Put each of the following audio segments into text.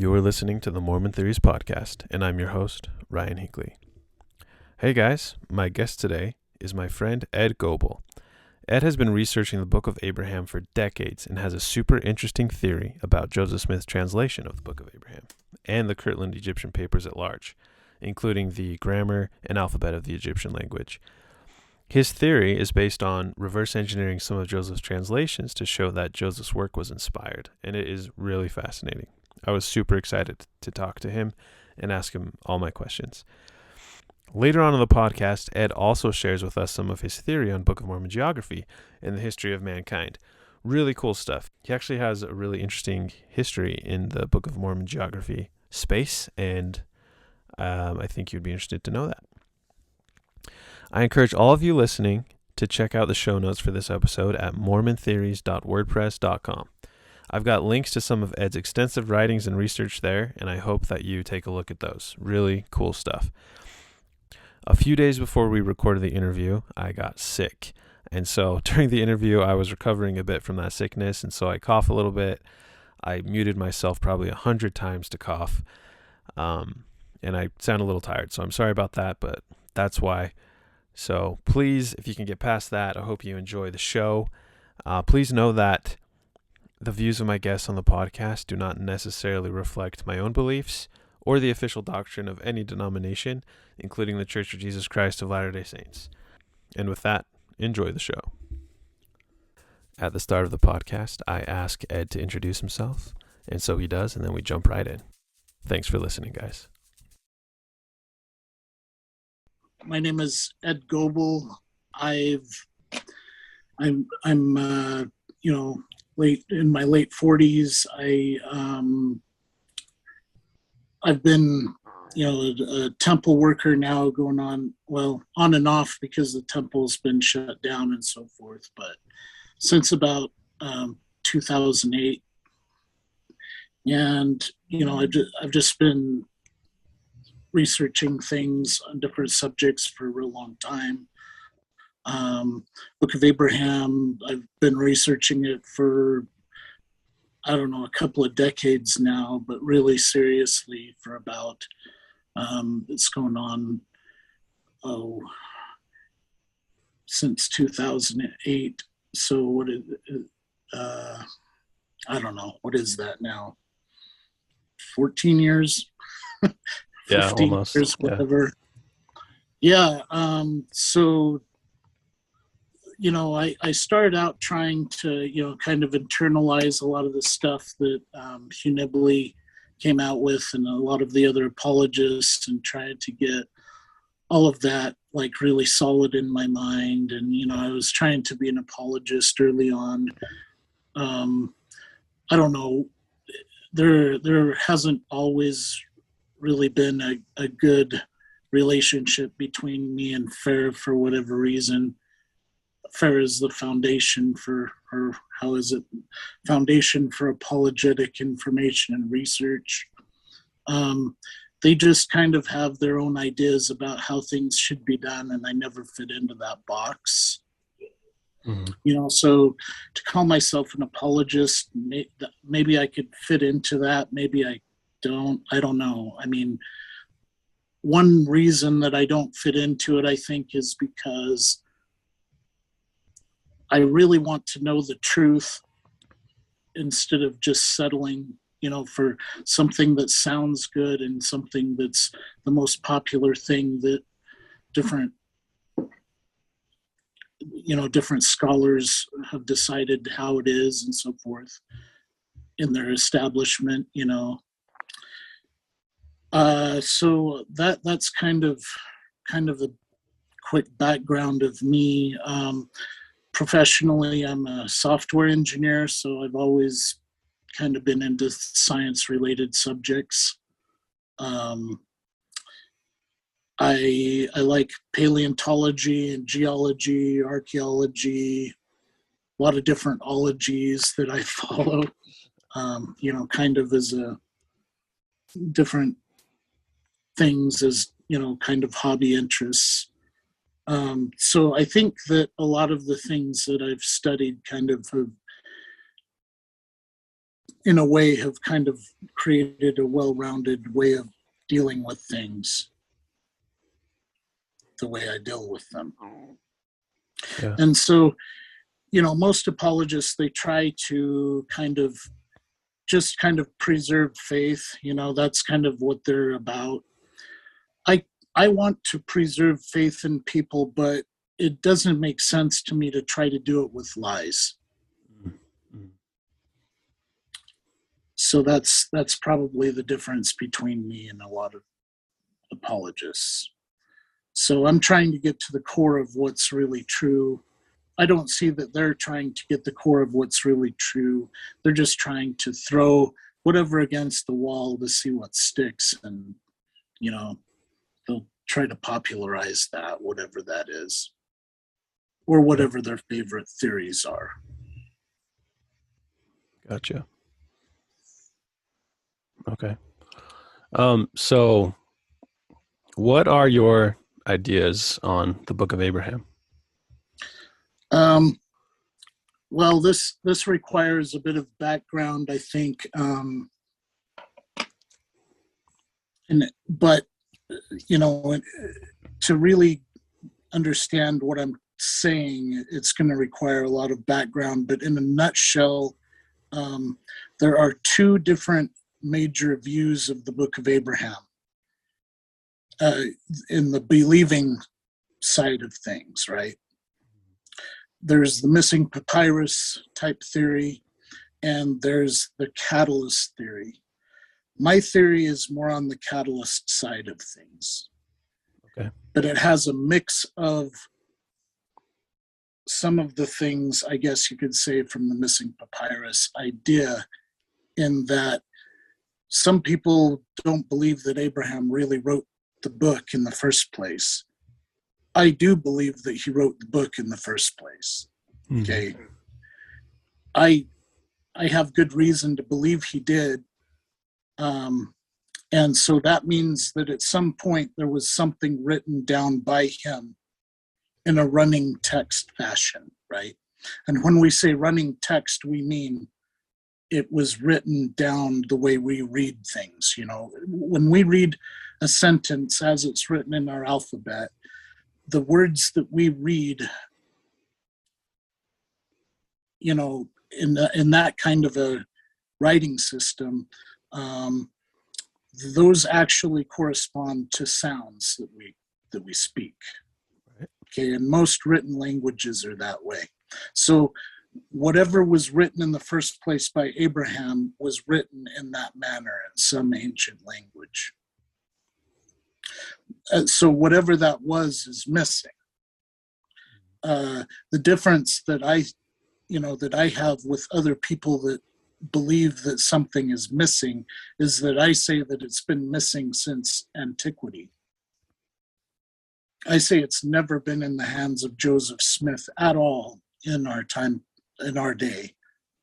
You're listening to the Mormon Theories podcast, and I'm your host, Ryan Hinckley. Hey guys, my guest today is my friend Ed Goble. Ed has been researching the Book of Abraham for decades and has a super interesting theory about Joseph Smith's translation of the Book of Abraham and the Kirtland Egyptian Papers at large, including the grammar and alphabet of the Egyptian language. His theory is based on reverse engineering some of Joseph's translations to show that Joseph's work was inspired, and it is really fascinating. I was super excited to talk to him and ask him all my questions. Later on in the podcast, Ed also shares with us some of his theory on Book of Mormon geography and the history of mankind. Really cool stuff. He actually has a really interesting history in the Book of Mormon geography space, and I think you'd be interested to know that. I encourage all of you listening to check out the show notes for this episode at mormontheories.wordpress.com. I've got links to some of Ed's extensive writings and research there, and I hope that you take a look at those. Really cool stuff. A few days before we recorded the interview, I got sick. And so during the interview, I was recovering a bit from that sickness, and so I cough a little bit. I muted myself probably 100 times to cough, and I sound a little tired, so I'm sorry about that, but that's why. So please, if you can get past that, I hope you enjoy the show. Please know that the views of my guests on the podcast do not necessarily reflect my own beliefs or the official doctrine of any denomination, including the Church of Jesus Christ of Latter-day Saints. And with that, enjoy the show. At the start of the podcast, I ask Ed to introduce himself, and so he does, and then we jump right in. Thanks for listening, guys. My name is Ed Goble. I'm late in my late 40s. I've been, a temple worker now, going on and off because the temple's been shut down and so forth. But since about 2008, and I've just been researching things on different subjects for a real long time. Book of Abraham, I've been researching it for, a couple of decades now, but really seriously for about, it's going on, since 2008. So what is that now? 14 years? 15 almost. years, whatever. Yeah. I started out trying to, kind of internalize a lot of the stuff that Hugh Nibley came out with and a lot of the other apologists, and tried to get all of that like really solid in my mind. And, I was trying to be an apologist early on. I don't know. There hasn't always really been a good relationship between me and FAIR for whatever reason. FAIR is the foundation Foundation for Apologetic Information and Research. They just kind of have their own ideas about how things should be done, and I never fit into that box. Mm-hmm. So to call myself an apologist, maybe I could fit into that, maybe I don't know. I mean, one reason that I don't fit into it, I think, is because I really want to know the truth instead of just settling, for something that sounds good and something that's the most popular thing that different scholars have decided how it is and so forth in their establishment, So that's kind of the quick background of me. Professionally, I'm a software engineer, so I've always kind of been into science-related subjects. I like paleontology and geology, archaeology, a lot of different ologies that I follow, kind of as a different things as, kind of hobby interests. So I think that a lot of the things that I've studied kind of have in a way, have kind of created a well-rounded way of dealing with things the way I deal with them. Yeah. And so, most apologists, they try to kind of preserve faith. That's kind of what they're about. I want to preserve faith in people, but it doesn't make sense to me to try to do it with lies. Mm-hmm. So that's probably the difference between me and a lot of apologists. So I'm trying to get to the core of what's really true. I don't see that they're trying to get the core of what's really true. They're just trying to throw whatever against the wall to see what sticks, and they'll try to popularize that, whatever that is, or whatever their favorite theories are. Gotcha. Okay. So what are your ideas on the Book of Abraham? Well, this requires a bit of background, I think. But to really understand what I'm saying, it's going to require a lot of background. But in a nutshell, there are two different major views of the Book of Abraham in the believing side of things, right? There's the missing papyrus type theory, and there's the catalyst theory. My theory is more on the catalyst side of things. Okay. But it has a mix of some of the things, I guess you could say, from the missing papyrus idea, in that some people don't believe that Abraham really wrote the book in the first place. I do believe that he wrote the book in the first place. Mm-hmm. Okay. I have good reason to believe he did. And so that means that at some point there was something written down by him in a running text fashion, right? And when we say running text, we mean it was written down the way we read things. When we read a sentence as it's written in our alphabet, the words that we read, in that kind of a writing system, those actually correspond to sounds that we speak. Okay, and most written languages are that way. So whatever was written in the first place by Abraham was written in that manner in some ancient language. So whatever that was is missing. The difference that I have with other people that believe that something is missing is that I say that it's been missing since antiquity. I say it's never been in the hands of Joseph Smith at all in our time, in our day,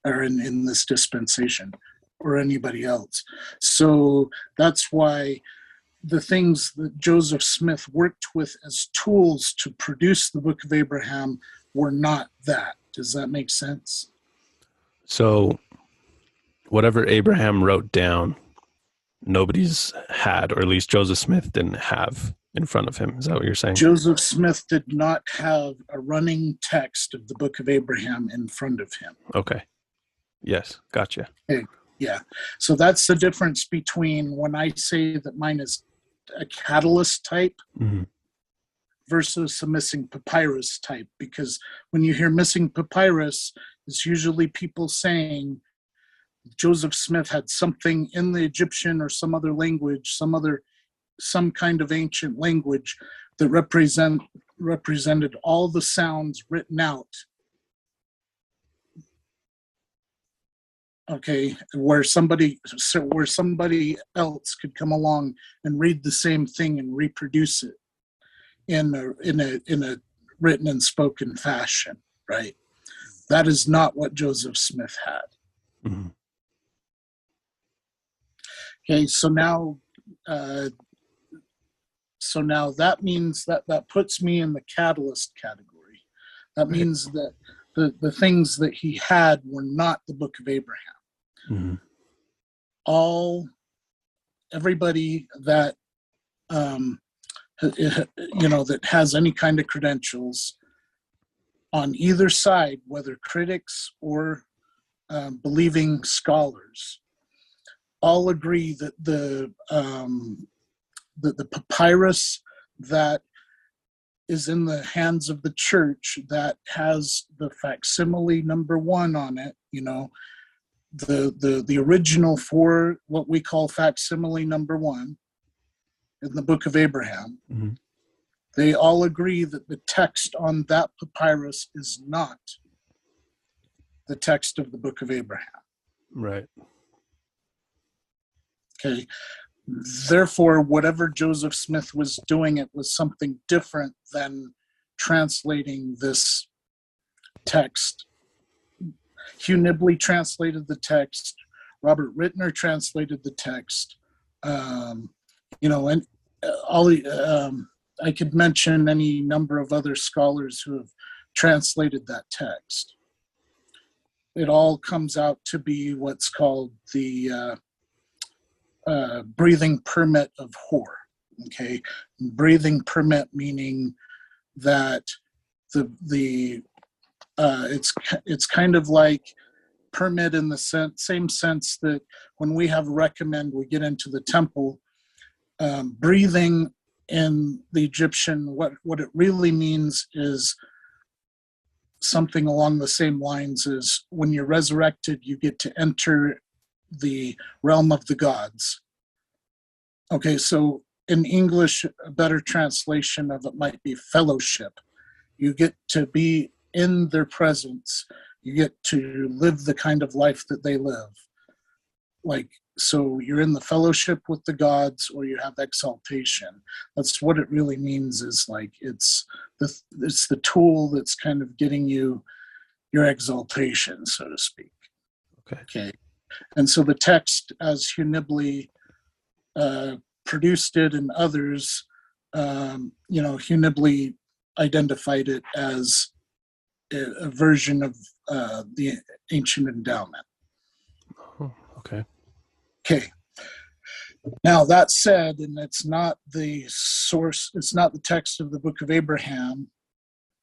or in this dispensation, or anybody else. So that's why the things that Joseph Smith worked with as tools to produce the Book of Abraham were not that. Does that make sense? So whatever Abraham wrote down, nobody's had, or at least Joseph Smith didn't have in front of him. Is that what you're saying? Joseph Smith did not have a running text of the Book of Abraham in front of him. Okay. Yes. Gotcha. Okay. Yeah. So that's the difference between when I say that mine is a catalyst type mm-hmm. versus a missing papyrus type. Because when you hear missing papyrus, it's usually people saying Joseph Smith had something in the Egyptian or some other language, some kind of ancient language that represented all the sounds written out. Okay, where somebody else could come along and read the same thing and reproduce it in a written and spoken fashion, right? That is not what Joseph Smith had. Mm-hmm. Okay, so now that means that puts me in the catalyst category. That means that the things that he had were not the Book of Abraham. Mm-hmm. everybody that that has any kind of credentials on either side, whether critics or believing scholars, all agree that the papyrus that is in the hands of the church that has the facsimile number 1 on it, the original for what we call facsimile number 1 in the Book of Abraham, Mm-hmm. they all agree that the text on that papyrus is not the text of the Book of Abraham. Right. Okay. Therefore, whatever Joseph Smith was doing, it was something different than translating this text. Hugh Nibley translated the text. Robert Rittner translated the text. And I could mention any number of other scholars who have translated that text. It all comes out to be what's called the breathing permit of Hor. Okay, breathing permit meaning that it's kind of like permit in the same sense that when we have recommend, we get into the temple. Breathing in the Egyptian, what it really means is something along the same lines as when you're resurrected, you get to enter the realm of the gods. Okay, so in English, a better translation of it might be fellowship. You get to be in their presence. You get to live the kind of life that they live. So you're in the fellowship with the gods, or you have exaltation. That's what it really means, is it's the tool that's kind of getting you your exaltation, so to speak. Okay. And so the text, as Hugh Nibley produced it, and others, Hugh Nibley identified it as a version of the ancient endowment. Oh, okay. Okay. Now that said, and it's not the source, it's not the text of the Book of Abraham.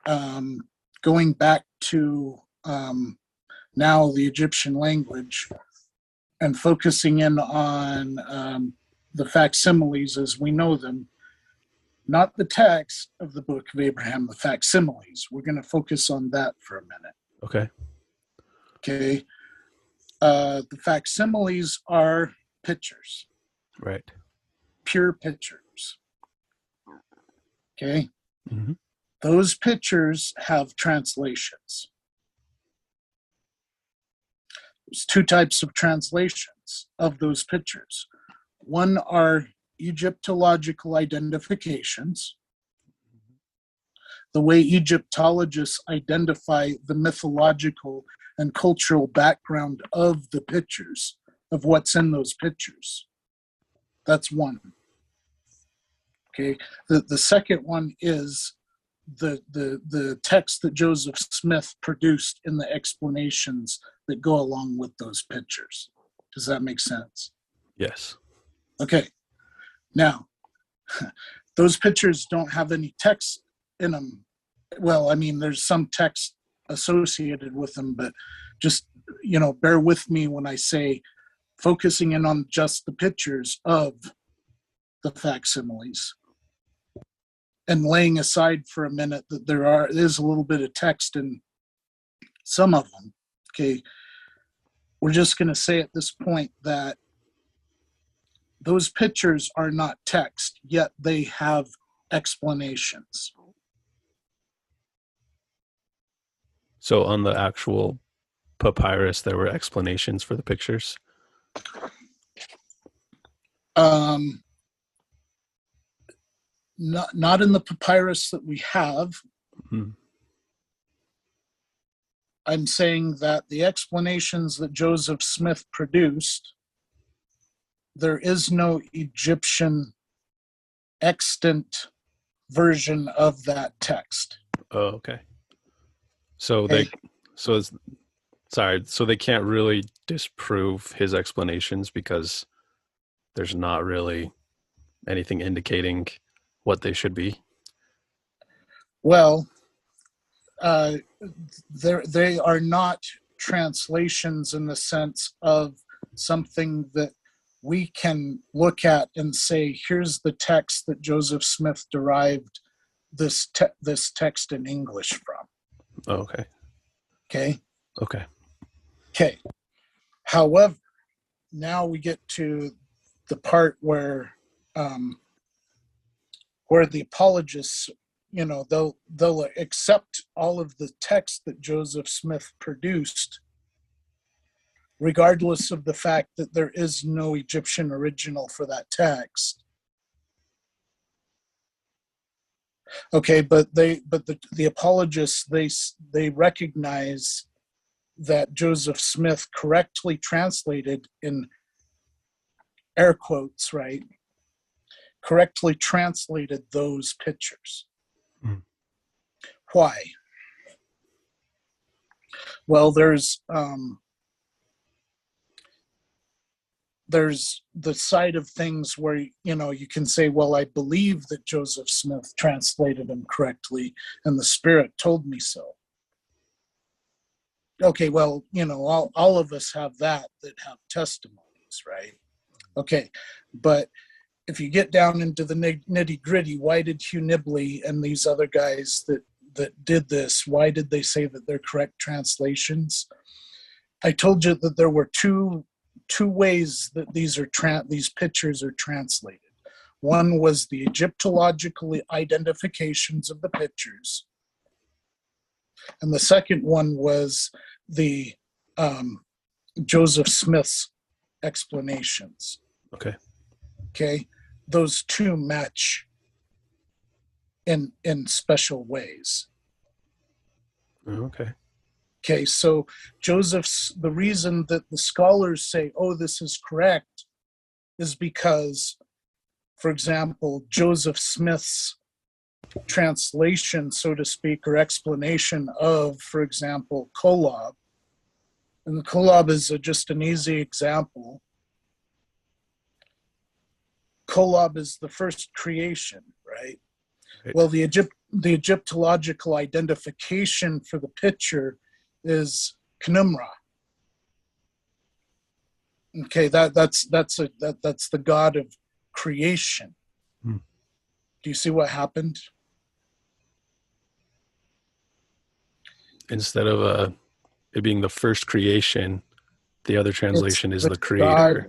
Going back to now the Egyptian language and focusing in on the facsimiles as we know them, not the text of the Book of Abraham, the facsimiles. We're going to focus on that for a minute. Okay. Okay. The facsimiles are pictures. Right. Pure pictures. Okay. Mm-hmm. Those pictures have translations. There's 2 types of translations of those pictures. One are Egyptological identifications, the way Egyptologists identify the mythological and cultural background of the pictures, of what's in those pictures. That's one. Okay. The second one is the text that Joseph Smith produced in the explanations that go along with those pictures. Does that make sense? Yes. Okay. Now, those pictures don't have any text in them. Well, I mean, there's some text associated with them, but just, bear with me when I say focusing in on just the pictures of the facsimiles and laying aside for a minute that there's a little bit of text in some of them. Okay. We're just going to say at this point that those pictures are not text, yet they have explanations. So on the actual papyrus, there were explanations for the pictures? Not in the papyrus that we have. Mm-hmm. I'm saying that the explanations that Joseph Smith produced, there is no Egyptian extant version of that text. Oh, okay. So Sorry, so they can't really disprove his explanations because there's not really anything indicating what they should be. Well, uh, they are not translations in the sense of something that we can look at and say, here's the text that Joseph Smith derived this text in English from. Oh, okay. Okay. Okay. Okay. However, now we get to the part where the apologists, they'll accept all of the text that Joseph Smith produced, regardless of the fact that there is no Egyptian original for that text. Okay, but the apologists, they recognize that Joseph Smith correctly translated, in air quotes, right? Correctly translated those pictures. Mm. Why? Well, there's the side of things where, you can say, well, I believe that Joseph Smith translated them correctly and the Spirit told me so. Okay, well, all of us have that have testimonies, right? Okay, but if you get down into the nitty gritty, why did Hugh Nibley and these other guys that did this, why did they say that they're correct translations? I told you that there were two ways that these pictures are translated. One was the Egyptological identifications of the pictures, and the second one was the Joseph Smith's explanations. Okay, those two match in special ways. Okay, so the reason that the scholars say, oh, this is correct, is because, for example, Joseph Smith's translation, so to speak, or explanation of, for example, Kolob, and the Kolob is just an easy example. Kolob is the first creation, right? Well, the Egyptological identification for the picture is Khnumra. Okay, that's the god of creation. Do you see what happened? Instead of it being the first creation, the other translation is the creator. God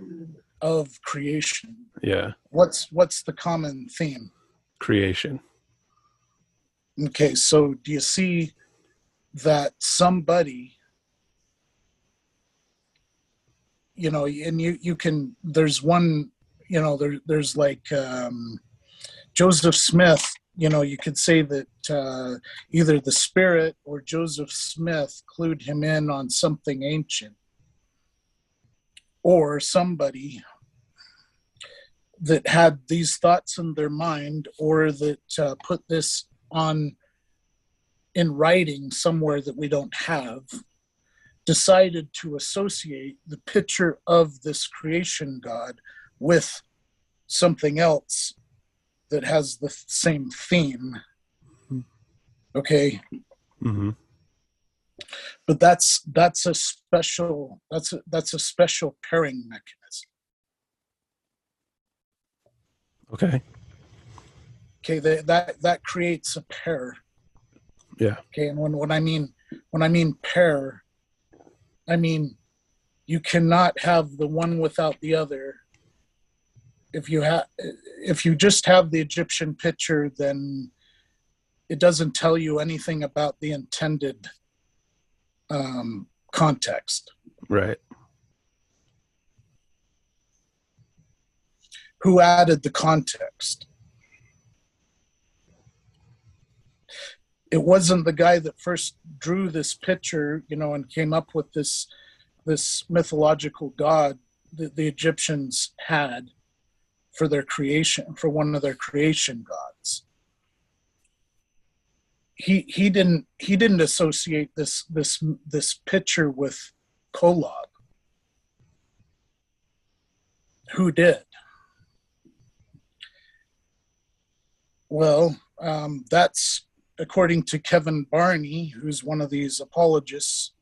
of creation. Yeah. What's the common theme? Creation. Okay, so do you see that somebody, and you can, there's one, there's like Joseph Smith, you could say that either the Spirit or Joseph Smith clued him in on something ancient, or somebody that had these thoughts in their mind, or that put this in writing somewhere that we don't have, decided to associate the picture of this creation God with something else that has the same theme. Okay. Mm-hmm. But that's a special pairing mechanism. Okay. Okay, that creates a pair. Yeah. Okay, and when I mean pair, I mean you cannot have the one without the other. If you just have the Egyptian picture, then it doesn't tell you anything about the intended context. Right. Who added the context? It wasn't the guy that first drew this picture, and came up with this mythological god that the Egyptians had for their creation, for one of their creation gods. He didn't associate this picture with Kolob. Who did? Well, that's according to Kevin Barney, who's one of these apologists.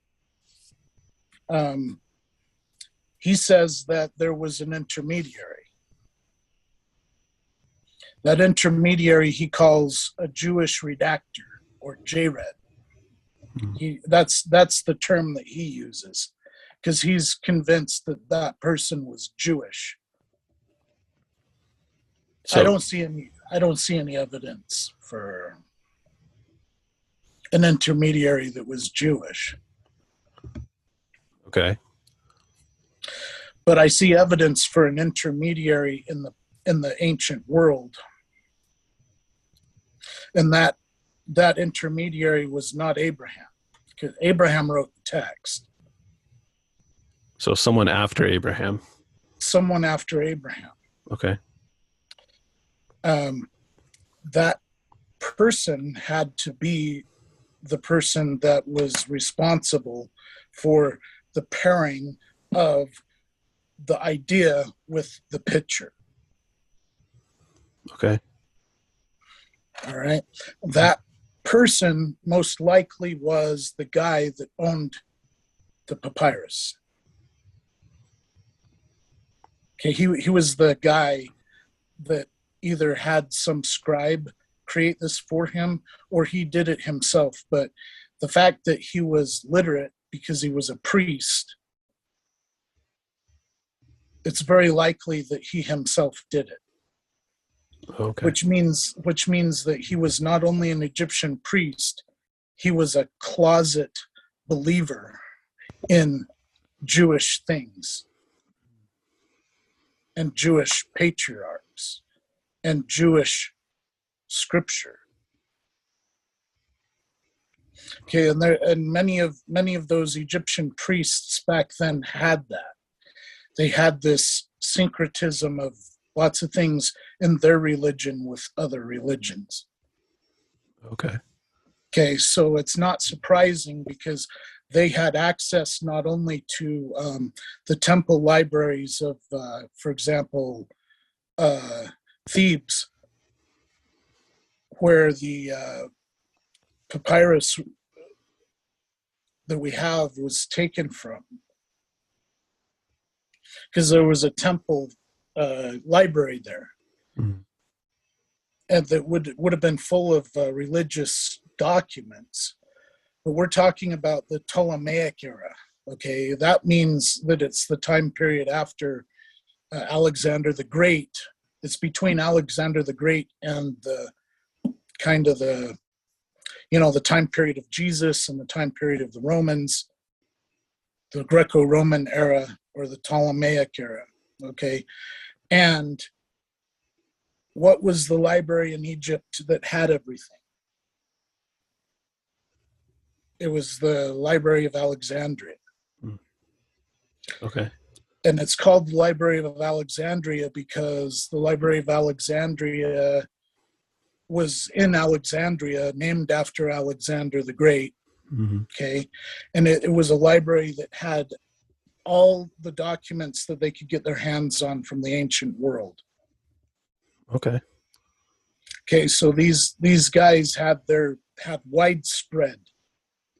He says that there was an intermediary. That intermediary he calls a Jewish redactor, or JRED. That's the term that he uses, because he's convinced that that person was Jewish. So, I don't see any evidence for an intermediary that was Jewish. Okay. But I see evidence for an intermediary in the ancient world. And that intermediary was not Abraham, because Abraham wrote the text. So someone after Abraham. Someone after Abraham. Okay. That person had to be the person that was responsible for the pairing of the idea with the picture. Okay. All right. That person most likely was the guy that owned the papyrus. Okay, he was the guy that either had some scribe create this for him or he did it himself. But the fact that he was literate because he was a priest, it's very likely that he himself did it. Okay. Which means that he was not only an Egyptian priest, he was a closet believer in Jewish things and Jewish patriarchs and Jewish scripture. Okay, and many of those Egyptian priests back then had that. They had this syncretism of lots of things in their religion with other religions. Okay. Okay, so it's not surprising because they had access not only to the temple libraries of, for example, Thebes, where the papyrus that we have was taken from, because there was a temple library there, and that would have been full of religious documents. But we're talking about the Ptolemaic era. Okay, that means that it's the time period after Alexander the Great. It's between Alexander the Great and the kind of the time period of Jesus and the time period of the Romans, the Greco-Roman era or the Ptolemaic era. Okay, and what was the library in Egypt that had everything? It was the Library of Alexandria. Okay. And it's called the Library of Alexandria because the Library of Alexandria was in Alexandria, named after Alexander the Great. Okay. And it was a library that had all the documents that they could get their hands on from the ancient world. Okay. Okay, so these guys had widespread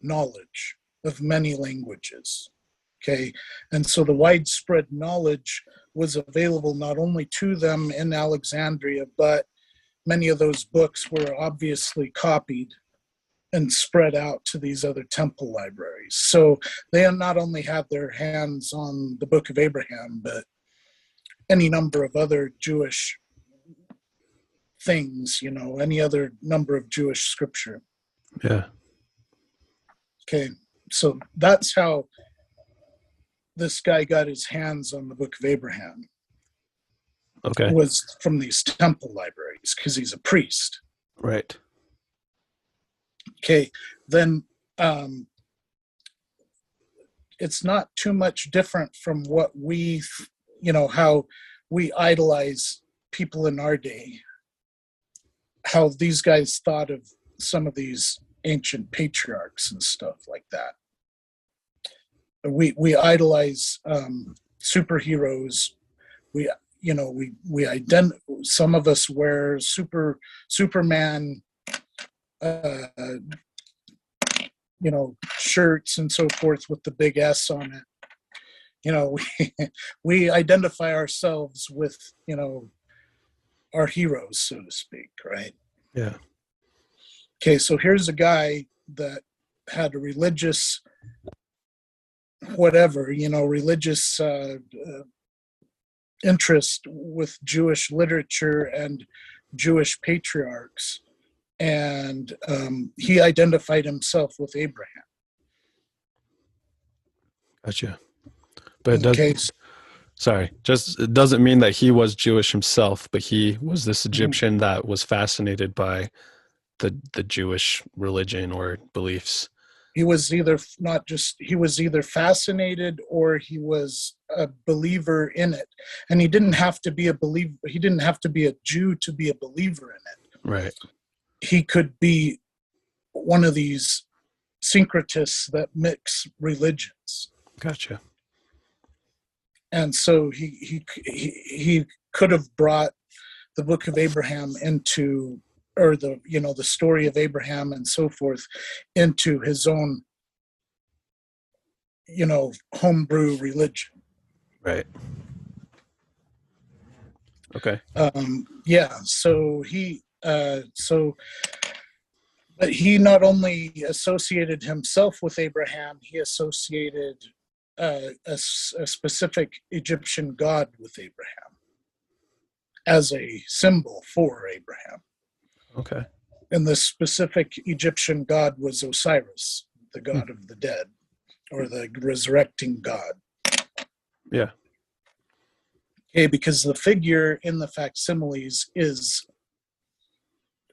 knowledge of many languages. Okay, and so the widespread knowledge was available not only to them in Alexandria, but many of those books were obviously copied and spread out to these other temple libraries. So they not only had their hands on the Book of Abraham, but any number of other Jewish things, any other number of Jewish scripture. Yeah. Okay, so that's how this guy got his hands on the Book of Abraham. Okay. Was from these temple libraries because he's a priest. Right. Okay, then it's not too much different from what we, how we idolize people in our day, how these guys thought of some of these ancient patriarchs and stuff like that. we idolize superheroes. Some of us wear Superman shirts and so forth with the big S on it. We identify ourselves with our heroes, so to speak, right? Yeah. Okay, so here's a guy that had a religious religious interest with Jewish literature and Jewish patriarchs, and he identified himself with Abraham. Gotcha. But it does, Okay. it doesn't mean that he was Jewish himself, but he was this Egyptian that was fascinated by the Jewish religion or beliefs. He was either fascinated or he was a believer in it. And he didn't have to be a believer. He didn't have to be a Jew to be a believer in it. Right. He could be one of these syncretists that mix religions. Gotcha. And so he could have brought the Book of Abraham into, or the story of Abraham and so forth, into his own homebrew religion. Right. Okay. But he not only associated himself with Abraham, he associated a specific Egyptian god with Abraham as a symbol for Abraham. Okay. And the specific Egyptian god was Osiris, the god of the dead, or the resurrecting god. Yeah. Okay, because the figure in the facsimiles is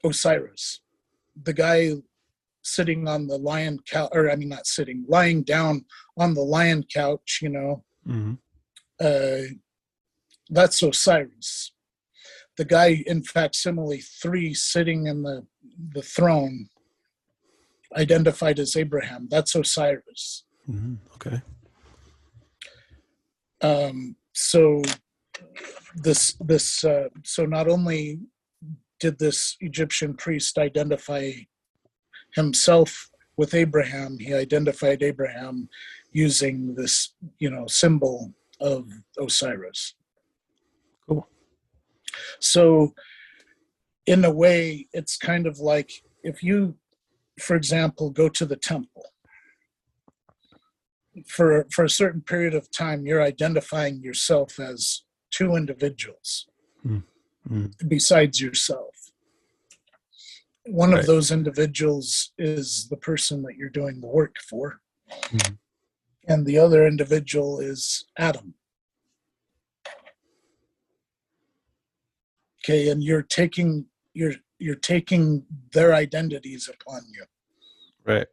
Osiris, the guy sitting on the lion couch, lying down on the lion couch, Mm-hmm. That's Osiris. The guy in facsimile 3 sitting in the throne, identified as Abraham, that's Osiris. Mm-hmm. Okay. So not only did this Egyptian priest identify himself with Abraham, he identified Abraham using this, symbol of Osiris. Cool. So in a way, it's kind of like if you, for example, go to the temple, for a certain period of time, you're identifying yourself as two individuals besides yourself. One of those individuals is the person that you're doing the work for, and the other individual is Adam. Okay, and you're taking their identities upon you. Right.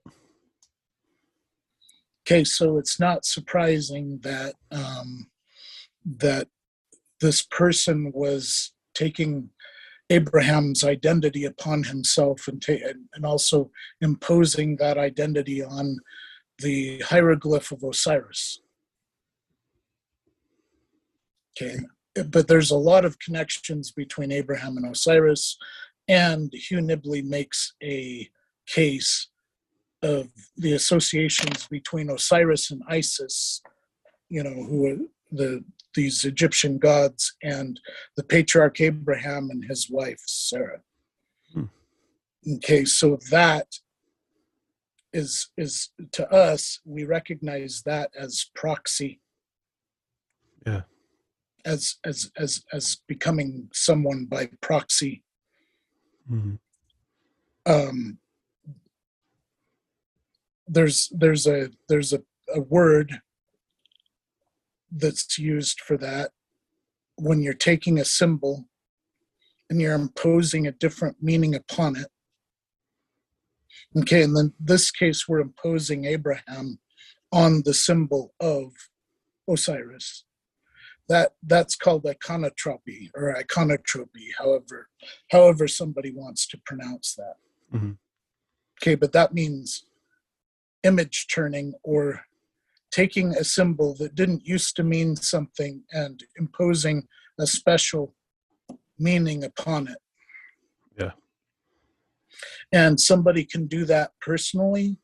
Okay, so it's not surprising that that this person was taking Abraham's identity upon himself and also imposing that identity on the hieroglyph of Osiris. Okay, but there's a lot of connections between Abraham and Osiris, and Hugh Nibley makes a case of the associations between Osiris and Isis, who are these Egyptian gods, and the patriarch Abraham and his wife Sarah. Okay, so that is to us, we recognize that as proxy. Yeah. As becoming someone by proxy. There's a word that's used for that when you're taking a symbol and you're imposing a different meaning upon it. Okay, and then this case we're imposing Abraham on the symbol of Osiris. That's called iconotropy, however somebody wants to pronounce that. Okay, but that means image turning or taking a symbol that didn't used to mean something and imposing a special meaning upon it. Yeah. And somebody can do that personally,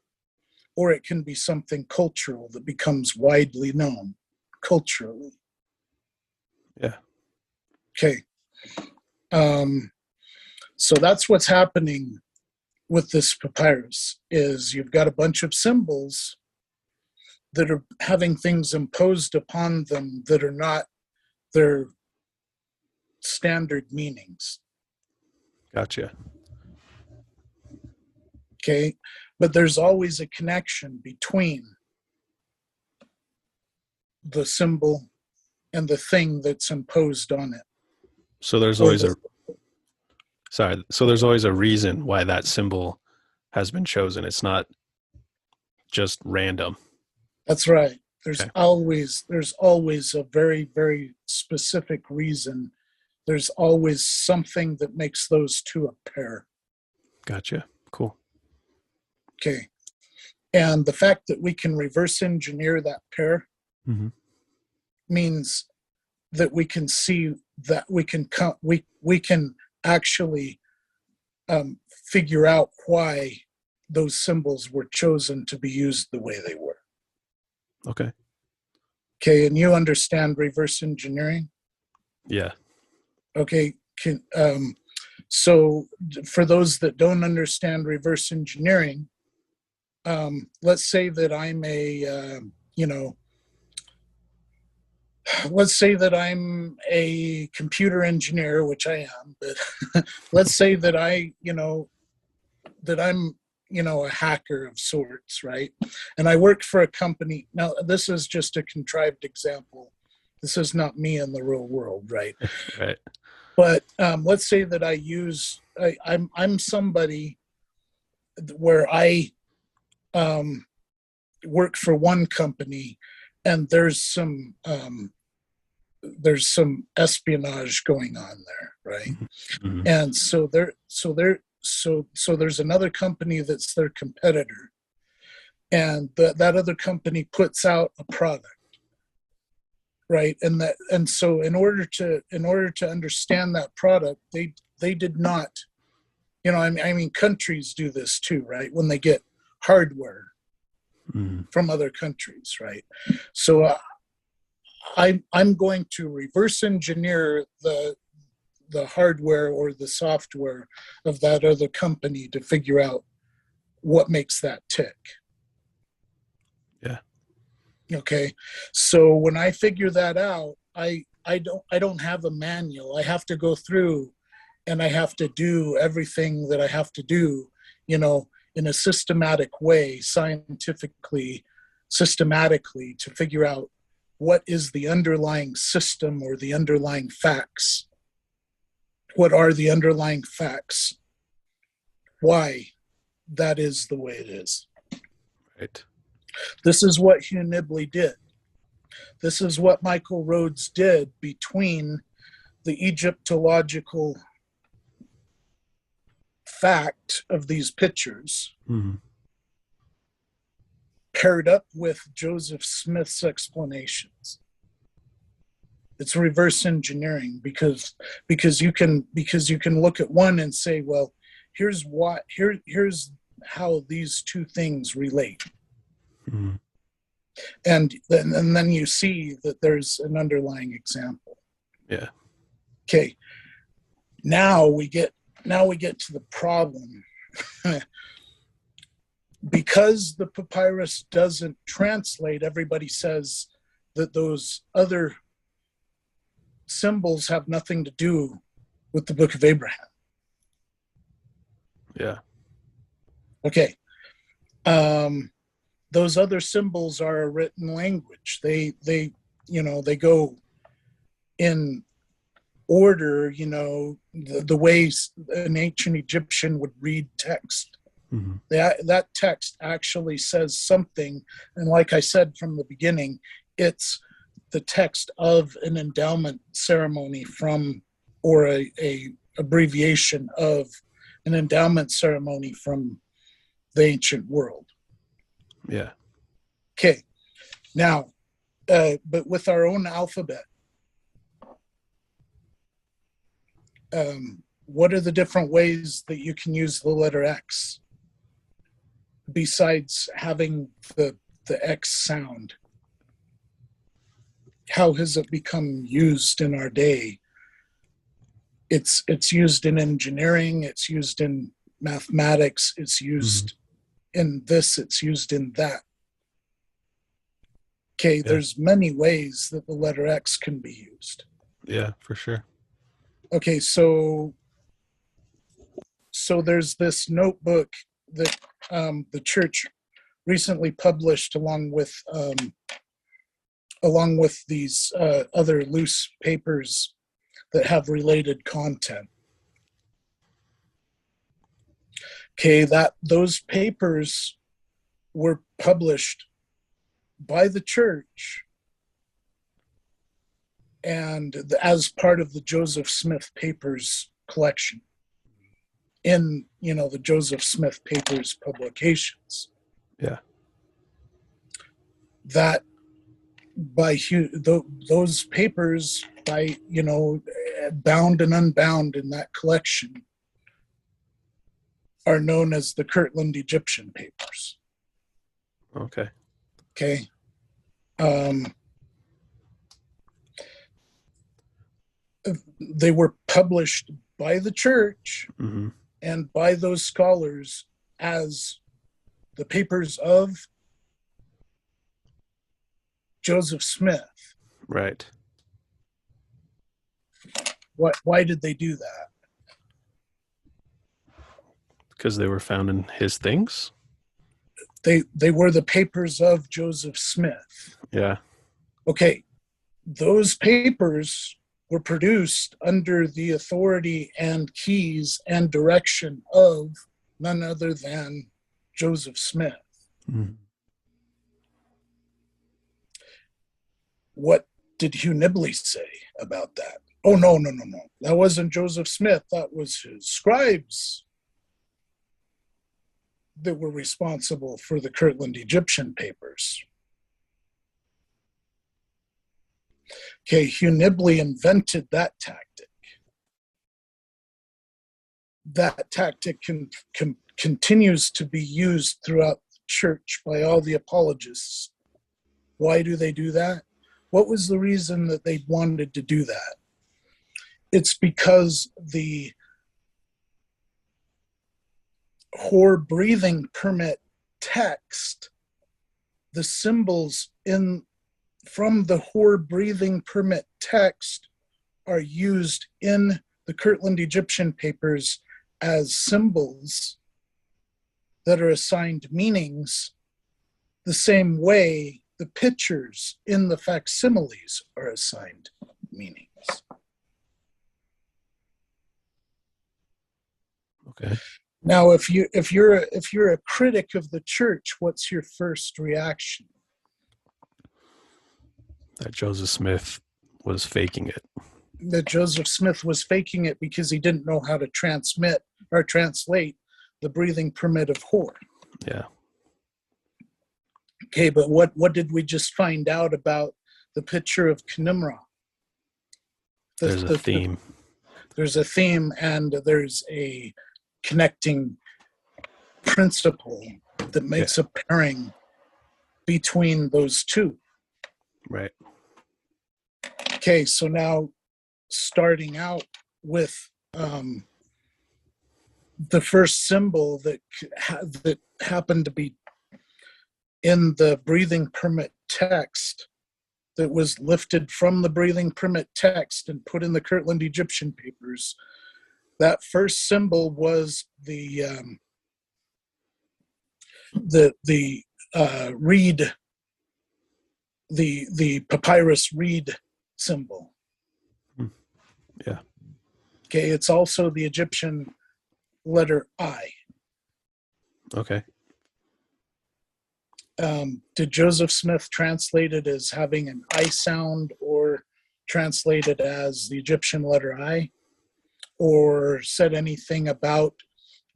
or it can be something cultural that becomes widely known culturally. Yeah. Okay. So that's what's happening with this papyrus, is you've got a bunch of symbols that are having things imposed upon them that are not their standard meanings. Gotcha. Okay. But there's always a connection between the symbol and the thing that's imposed on it. So there's always so there's always a reason why that symbol has been chosen. It's not just random. That's right. There's Okay. always a very, very specific reason. There's always something that makes those two a pair. Gotcha. Cool. Okay. And the fact that we can reverse engineer that pair Mm-hmm. means that we can see that we can actually figure out why those symbols were chosen to be used the way they were. Okay. Okay, and you understand reverse engineering? Yeah. Okay, so for those that don't understand reverse engineering, let's say that I'm let's say that I'm a computer engineer, which I am, but let's say that I'm a hacker of sorts, right? And I work for a company. Now, this is just a contrived example. This is not me in the real world, right? Right. But let's say that I'm somebody where I work for one company, and there's some espionage going on there, right? Mm-hmm. And so there's another company that's their competitor, and that other company puts out a product, right? And so in order to understand that product, they did not, I mean countries do this too, right? When they get hardware Mm-hmm. from other countries, right? So I'm going to reverse engineer the hardware or the software of that other company to figure out what makes that tick. Yeah. Okay. So when I figure that out, I don't have a manual. I have to go through and I have to do everything that I have to do, in a systematic way, systematically to figure out what is the underlying system or the underlying facts. What are the underlying facts? Why that is the way it is. Right. This is what Hugh Nibley did. This is what Michael Rhodes did between the Egyptological fact of these pictures, Mm-hmm. paired up with Joseph Smith's explanations. It's reverse engineering because you can look at one and say, well, here's how these two things relate. Mm-hmm. And then you see that there's an underlying example. Yeah. Okay. Now we get to the problem. Because the papyrus doesn't translate, everybody says that those other symbols have nothing to do with the Book of Abraham. Yeah. Okay. Those other symbols are a written language. They go in order, the way an ancient Egyptian would read text. Mm-hmm. That text actually says something, and like I said from the beginning, it's the text of an endowment ceremony or a abbreviation of an endowment ceremony from the ancient world. Yeah. Okay. Now, but with our own alphabet, what are the different ways that you can use the letter X besides having the X sound? How has it become used in our day? It's used in engineering, it's used in mathematics, it's used in this, it's used in that. Okay, there's many ways that the letter X can be used. Yeah, for sure. Okay, so there's this notebook that the church recently published along with these other loose papers that have related content. Okay, those papers were published by the church and as part of the Joseph Smith Papers collection in, the Joseph Smith Papers publications. Yeah. That by those papers, by, bound and unbound in that collection, are known as the Kirtland Egyptian Papers. Okay. Okay. They were published by the church and by those scholars as the papers of Joseph Smith. Right. Why did they do that? Because they were found in his things? They were the papers of Joseph Smith. Yeah. Okay. Those papers were produced under the authority and keys and direction of none other than Joseph Smith. What did Hugh Nibley say about that? Oh, no. That wasn't Joseph Smith. That was his scribes that were responsible for the Kirtland Egyptian Papers. Okay, Hugh Nibley invented that tactic. That tactic continues to be used throughout the church by all the apologists. Why do they do that? What was the reason that they wanted to do that? It's because the Whore breathing permit text, the symbols from the Whore breathing permit text are used in the Kirtland Egyptian Papers as symbols that are assigned meanings the same way the pictures in the facsimiles are assigned meanings. Okay. Now, if you're a critic of the church, what's your first reaction? That Joseph Smith was faking it. That Joseph Smith was faking it because he didn't know how to transmit or translate the breathing permit of whore. Yeah. Okay, but what did we just find out about the picture of Knimrah? There's a theme. There's a theme, and there's a connecting principle that makes a pairing between those two. Right. Okay, so now starting out with the first symbol that happened to be in the breathing permit text, that was lifted from the breathing permit text and put in the Kirtland Egyptian Papers. That first symbol was the reed, the papyrus reed symbol. Yeah. Okay, it's also the Egyptian letter I. Okay. Did Joseph Smith translate it as having an I sound, or translate it as the Egyptian letter I, or said anything about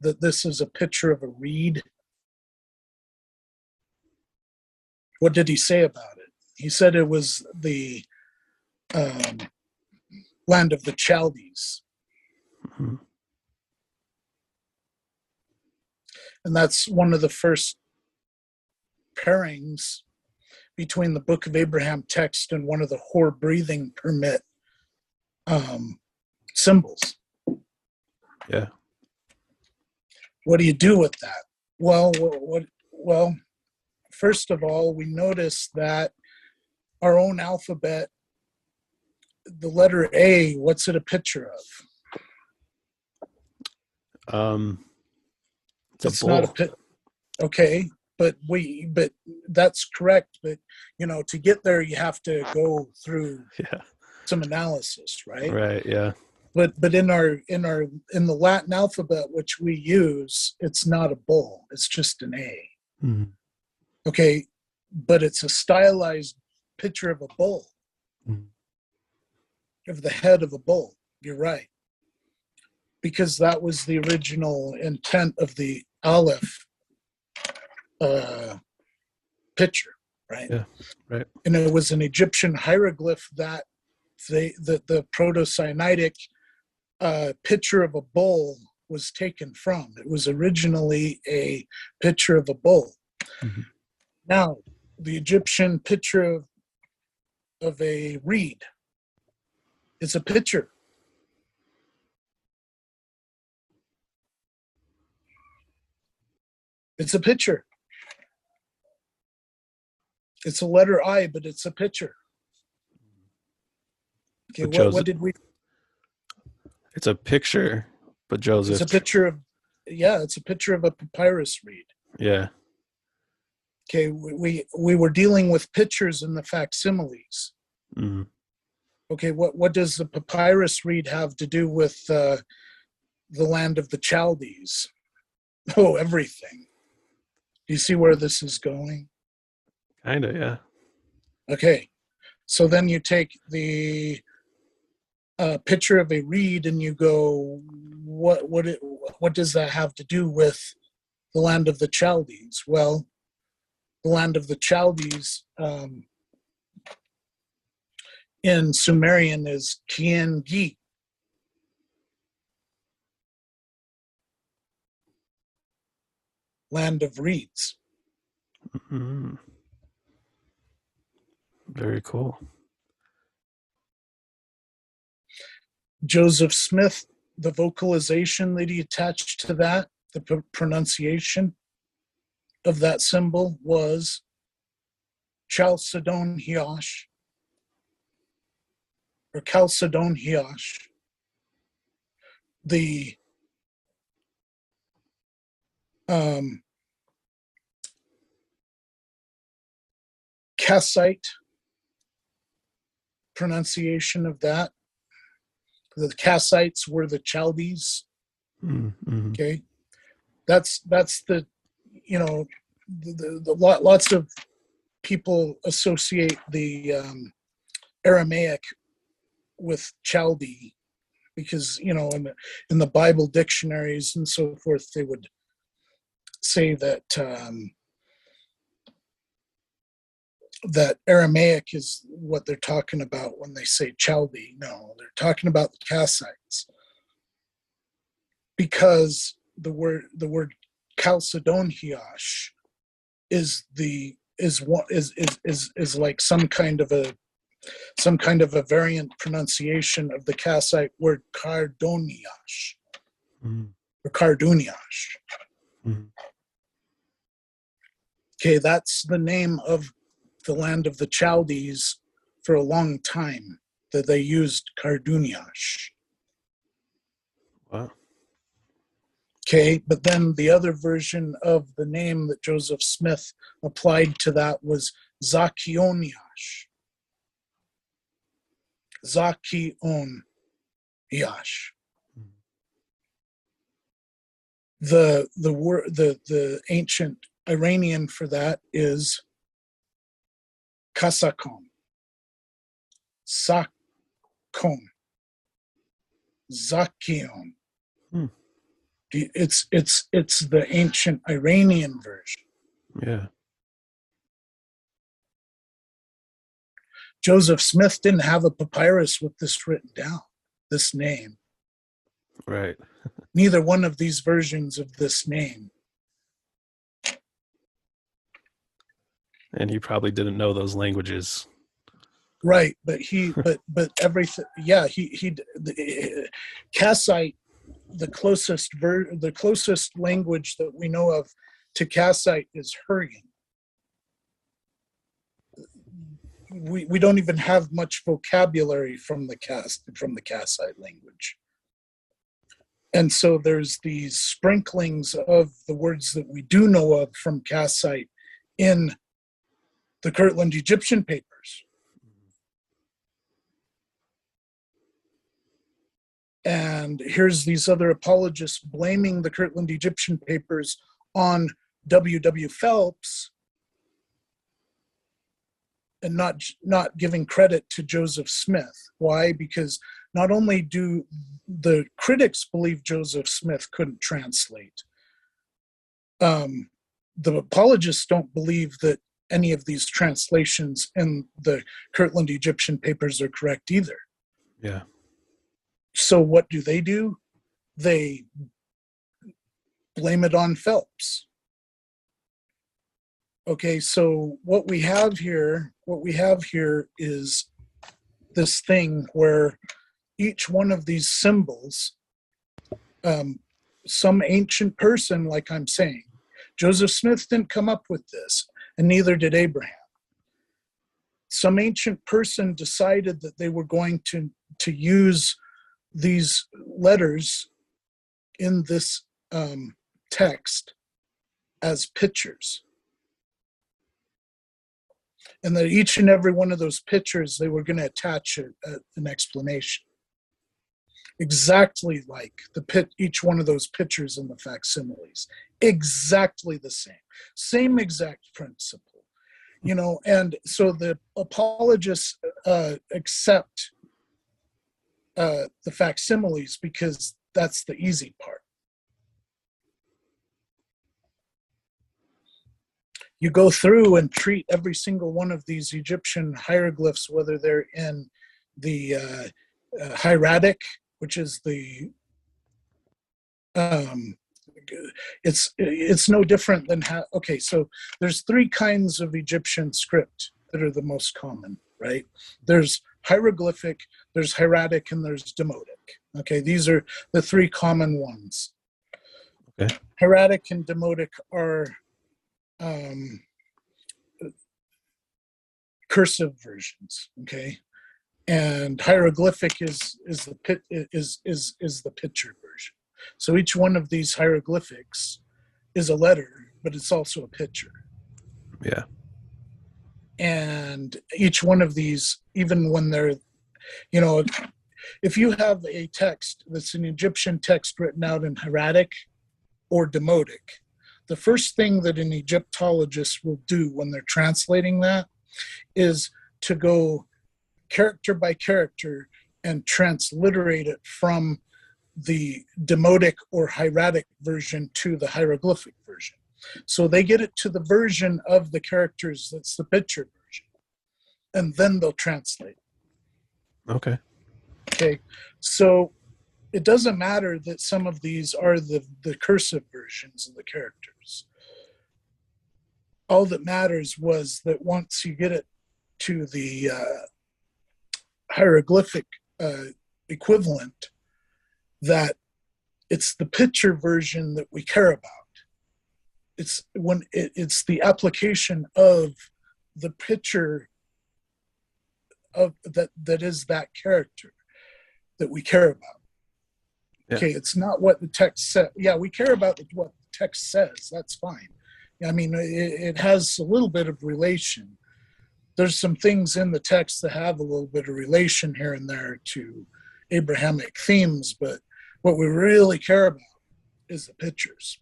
that this is a picture of a reed? What did he say about it? He said it was the um, land of the Chaldees. Mhm. And that's one of the first pairings between the Book of Abraham text and one of the whore breathing permit symbols. Yeah. What do you do with that? Well, first of all, we notice that our own alphabet, the letter A, what's it a picture of? It's a Not a bull. pit. Okay, but that's correct. But to get there, you have to go through Yeah. some analysis, right? Right. Yeah. But in the Latin alphabet, which we use, it's not a bull. It's just an A. Mhm. Okay, but it's a stylized picture of a bull, Mhm. of the head of a bull. You're right, because that was the original intent of the Aleph picture, right? Yeah. Right. And it was an Egyptian hieroglyph that the Proto-Sinaitic picture of a bull was taken from. It was originally a picture of a bull. Mhm. Now, the Egyptian picture of a reed is a picture. It's a picture. It's a letter I, but it's a picture. Okay, But what Joseph, did we? it's a picture, but It's Joseph, a picture of, yeah, it's a picture of a papyrus reed. yeah. Okay, we were dealing with pictures in the facsimiles. Mhm. Okay, what does the papyrus reed have to do with the land of the Chaldees? Oh, everything. Do you see where this is going? Kind of, yeah. Okay, so then you take the picture of a reed and you go, what does that have to do with the land of the Chaldees? Well, the land of the Chaldees in Sumerian is Kien-gi, land of reeds. Mhm. Very cool. Joseph Smith, the vocalization that he attached to that, the pronunciation of that symbol was Chalcedon Hiash or Chalcedon Hiash. The Kassite pronunciation of that. The Kassites were the Chaldees. Mm-hmm. Okay, that's the lots of people associate the Aramaic with Chaldee because in the Bible dictionaries and so forth they would say that that Aramaic is what they're talking about when they say Chaldee. No, they're talking about the Kassites because the word Chalcedoniash is like some kind of a variant pronunciation of the Kassite word Cardoniash Mm-hmm. or Carduniash. Mm-hmm. Okay, that's the name of the land of the Chaldees for a long time that they used Carduniash. Wow. Okay, but then the other version of the name that Joseph Smith applied to that was Zakioniash. Zakioniash. The word the ancient Iranian for that is Kasakon. Sakon. Zakion. Hmm. It's the ancient Iranian version. Yeah. Joseph Smith didn't have a papyrus with this written down, this name. Right. Neither one of these versions of this name. And he probably didn't know those languages. Right, but everything. Yeah, Kassite, the closest language that we know of to Kassite is Hurrian. We don't even have much vocabulary from the Kassite language. And so there's these sprinklings of the words that we do know of from Kassite in the Kirtland Egyptian Papers. And here's these other apologists blaming the Kirtland Egyptian Papers on W.W. Phelps and not giving credit to Joseph Smith. Why? Because not only do the critics believe Joseph Smith couldn't translate, the apologists don't believe that any of these translations in the Kirtland Egyptian Papers are correct either. Yeah. So what do? They blame it on Phelps. Okay, so what we have here is this thing where each one of these symbols, some ancient person, like I'm saying, Joseph Smith didn't come up with this, and neither did Abraham. Some ancient person decided that they were going to use these letters in this text as pictures. And that each and every one of those pictures, they were going to attach an explanation. Exactly like each one of those pictures in the facsimiles. Exactly the same. Same exact principle. And so the apologists accept the facsimiles because that's the easy part. You go through and treat every single one of these Egyptian hieroglyphs, whether they're in the hieratic, which is the it's no different than okay, so there's three kinds of Egyptian script that are the most common, right? There's hieroglyphic, there's hieratic, and there's demotic. Okay, these are the three common ones. Okay. Hieratic and demotic are cursive versions, okay, and hieroglyphic is the picture version. So each one of these hieroglyphics is a letter, but it's also a picture. Yeah. And each one of these, even when they're, if you have a text that's an Egyptian text written out in hieratic or demotic, the first thing that an Egyptologist will do when they're translating that is to go character by character and transliterate it from the demotic or hieratic version to the hieroglyphic version. So they get it to the version of the characters that's the picture version, and then they'll translate. Okay. Okay, so it doesn't matter that some of these are the cursive versions of the characters. All that matters was that once you get it to the hieroglyphic equivalent, that it's the picture version that we care about. It's when it's the application of the picture of that is that character that we care about. Yeah. Okay, it's not what the text says. Yeah, we care about what the text says. That's fine. I mean, it has a little bit of relation. There's some things in the text that have a little bit of relation here and there to Abrahamic themes, but what we really care about is the pictures.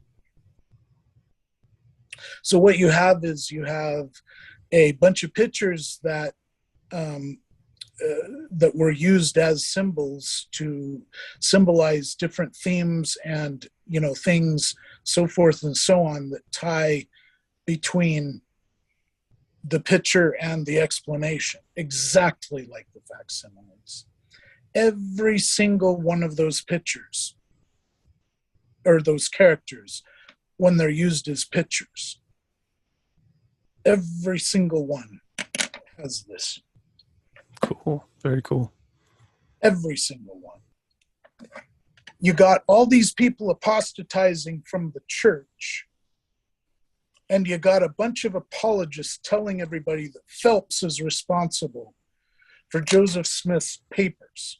So what you have is you have a bunch of pictures that that were used as symbols to symbolize different themes and things, so forth and so on, that tie between the picture and the explanation, exactly like the facsimiles. Every single one of those pictures, or those characters, when they're used as pictures, every single one has this. Cool. Very cool. Every single one. You got all these people apostatizing from the church, and you got a bunch of apologists telling everybody that Phelps is responsible for Joseph Smith's papers.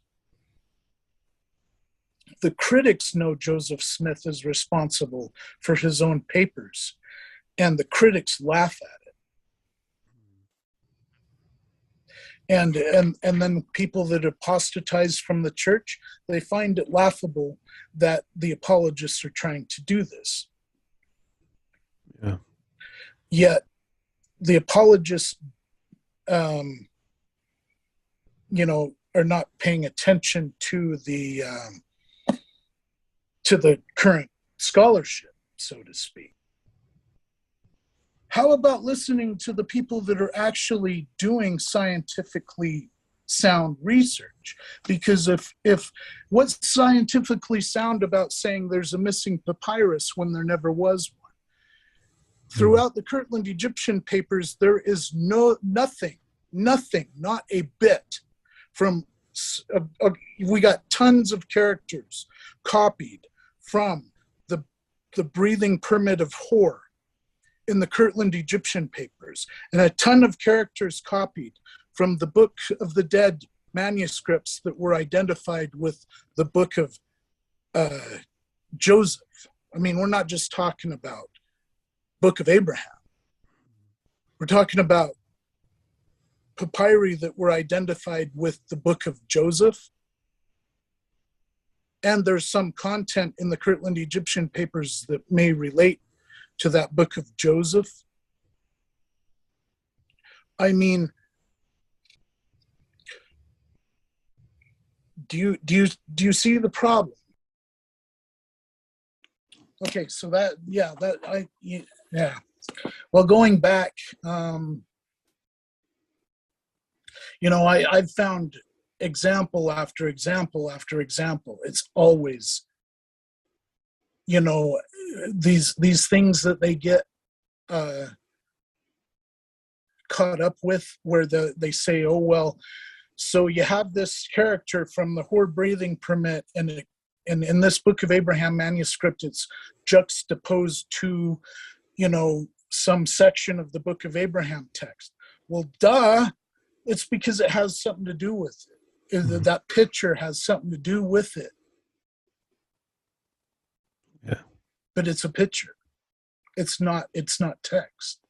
The critics know Joseph Smith is responsible for his own papers, and the critics laugh at it. And then people that apostatize from the church, they find it laughable that the apologists are trying to do this. Yeah. Yet the apologists, are not paying attention to the current scholarship, so to speak. How about listening to the people that are actually doing scientifically sound research? Because if what's scientifically sound about saying there's a missing papyrus when there never was one? Throughout the Kirtland Egyptian Papers, there is nothing, not a bit from, we got tons of characters copied from the breathing permit of Hor in the Kirtland Egyptian Papers, and a ton of characters copied from the Book of the Dead manuscripts that were identified with the Book of Joseph. I mean, we're not just talking about Book of Abraham. We're talking about papyri that were identified with the Book of Joseph. And there's some content in the Kirtland Egyptian Papers that may relate to that Book of Joseph. I mean, do you see the problem? Okay, so yeah. Well, going back, I've found example after example after example. It's always, these things that they get caught up with, where they say, oh, well, so you have this character from the Hor breathing permit, and in this Book of Abraham manuscript, it's juxtaposed to, some section of the Book of Abraham text. Well, duh, it's because it has something to do with it. Mm-hmm. That picture has something to do with it. Yeah. But it's a picture. It's not text.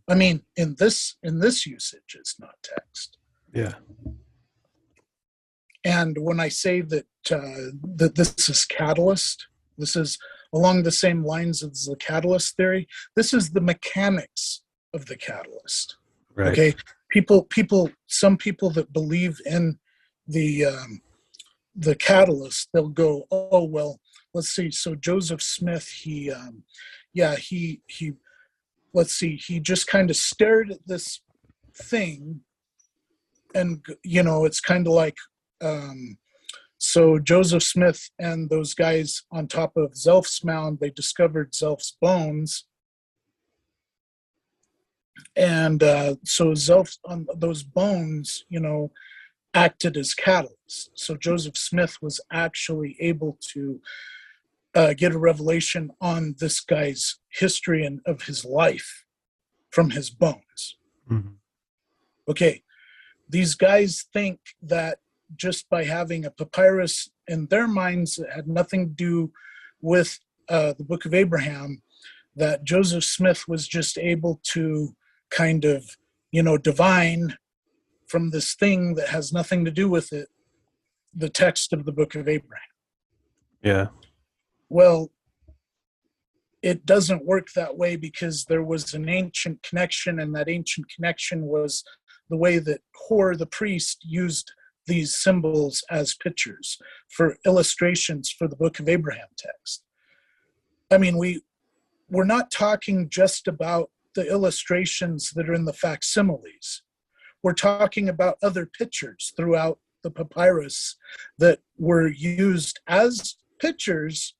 I mean, in this usage, it's not text. Yeah. And when I say that this is catalyst, this is along the same lines as the catalyst theory. This is the mechanics of the catalyst. Right. Okay. Some people that believe in the catalyst, they'll go, oh, well, let's see. So Joseph Smith, he just kind of stared at this thing, and it's kind of like, so Joseph Smith and those guys on top of Zelph's mound, they discovered Zelph's bones. And so Zelph's on those bones, acted as catalyst. So Joseph Smith was actually able to get a revelation on this guy's history and of his life from his bones. Mm-hmm. Okay, these guys think that just by having a papyrus in their minds that had nothing to do with the Book of Abraham, that Joseph Smith was just able to kind of, divine from this thing that has nothing to do with it, the text of the Book of Abraham. Yeah. Well, it doesn't work that way, because there was an ancient connection, and that ancient connection was the way that Hor, the priest, used these symbols as pictures for illustrations for the Book of Abraham text. I mean, we're not talking just about the illustrations that are in the facsimiles. We're talking about other pictures throughout the papyrus that were used as pictures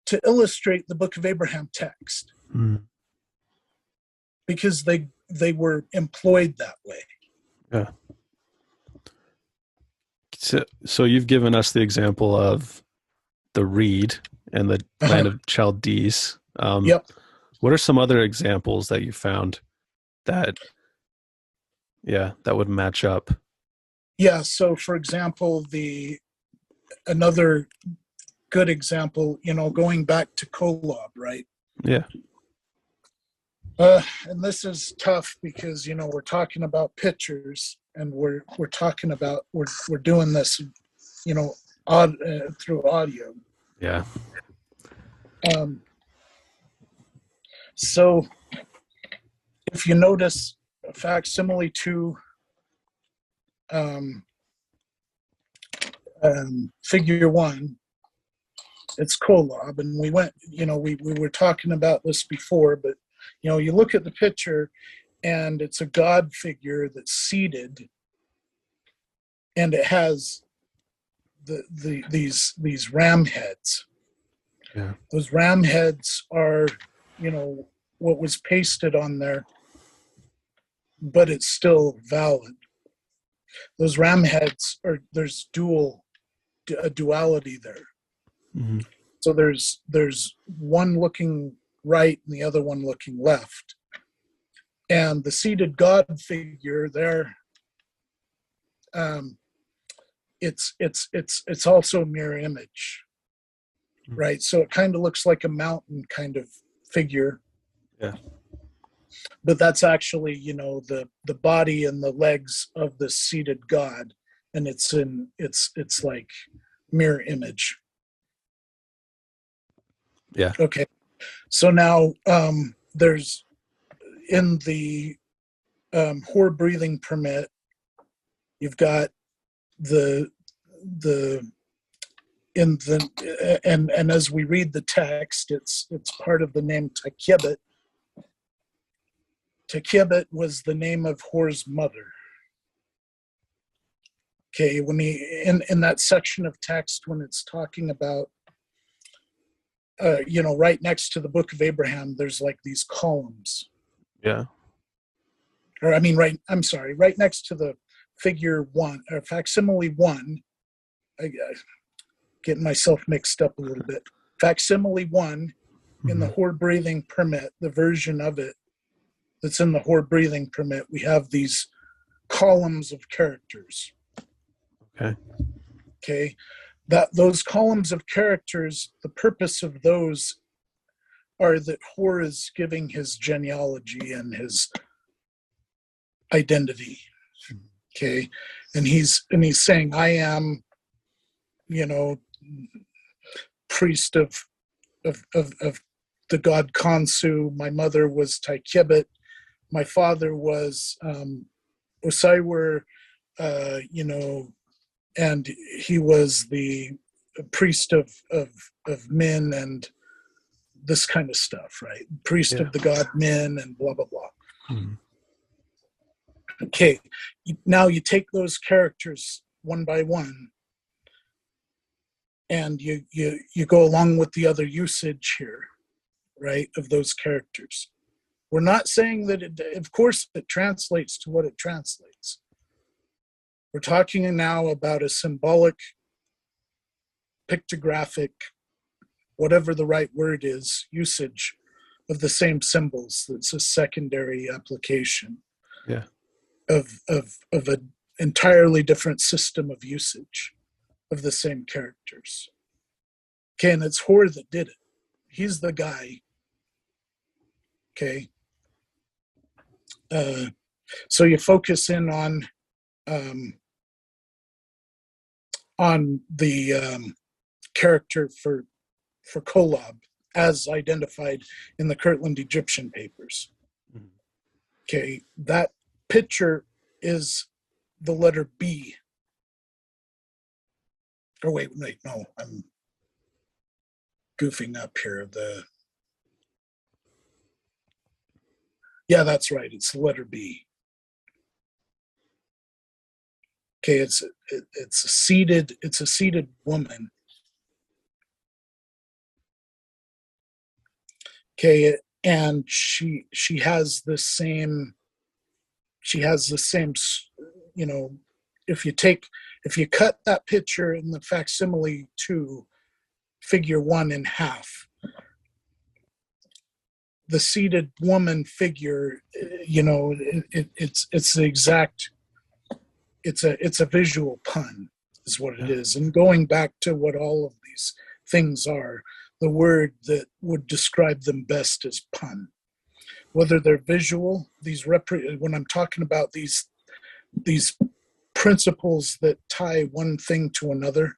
to illustrate the Book of Abraham text, because they were employed that way. Yeah. So you've given us the example of the reed and the land of Chaldees. Yep. What are some other examples that you found that would match up? Yeah. So, for example, another good example, going back to Kolob, right? Yeah. And this is tough because we're talking about pictures, and we're talking about we're doing this, through audio. Yeah. So if you notice a facsimile to figure 1, it's Kolob, and we went, we were talking about this before, but you look at the picture, and it's a god figure that's seated, and it has these ram heads. Yeah. Those ram heads are, what was pasted on there, but it's still valid. Those ram heads there's a duality there. Mm-hmm. So there's one looking right and the other one looking left. And the seated God figure there, it's also a mirror image, right? So it kind of looks like a mountain kind of figure. Yeah. But that's actually, the body and the legs of the seated God, and it's like mirror image. Yeah. Okay. So now there's in the whore breathing permit, you've got and as we read the text, it's part of the name Takibet. Takibet was the name of Hor's mother. Okay, when in that section of text, when it's talking about right next to the Book of Abraham, there's like these columns. Yeah. Or right next to the figure 1 or facsimile 1. Getting myself mixed up a little bit. Facsimile 1 in the whore breathing permit, the version of it that's in the whore breathing permit, we have these columns of characters. Okay. Those columns of characters, the purpose of those are that Hor is giving his genealogy and his identity. Okay. And he's saying, I am, priest of the god Khonsu. My mother was Taikibet. My father was Osaiwer, and he was the priest of Min and this kind of stuff, right? Priest of the god Min and blah, blah, blah. Mm-hmm. Okay, now you take those characters one by one, and you go along with the other usage here, right, of those characters. We're not saying that of course it translates to what it translates. We're talking now about a symbolic, pictographic, whatever the right word is, usage of the same symbols. That's a secondary application of an entirely different system of usage of the same characters. Okay, and it's Hor that did it. He's the guy. Okay. So you focus in on the character for Kolob as identified in the Kirtland Egyptian Papers. Okay, that picture is the letter B. Oh, wait, no, I'm goofing up here. Yeah, that's right. It's the letter B. Okay, it's a seated woman. Okay, and she has the same, you know, if you cut that picture in the facsimile to figure 1 in half, the seated woman figure, it's the exact, it's a visual pun is what it is. And going back to what all of these things are, the word that would describe them best is pun. Whether they're visual, when I'm talking about these principles that tie one thing to another,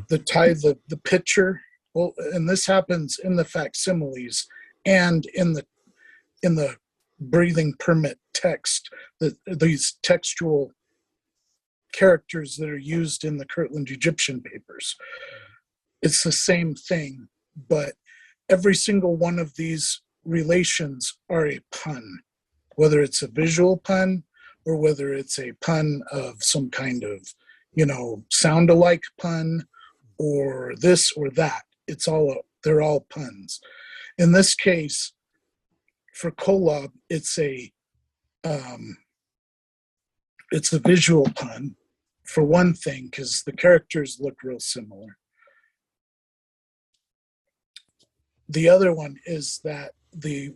that tie the picture, well, and this happens in the facsimiles and in the breathing permit text, these textual characters that are used in the Kirtland Egyptian Papers. It's the same thing, but every single one of these relations are a pun, whether it's a visual pun or whether it's a pun of some kind of, sound-alike pun or this or that. They're all puns. In this case, for Kolob, it's a visual pun, for one thing, because the characters look real similar. The other one is that the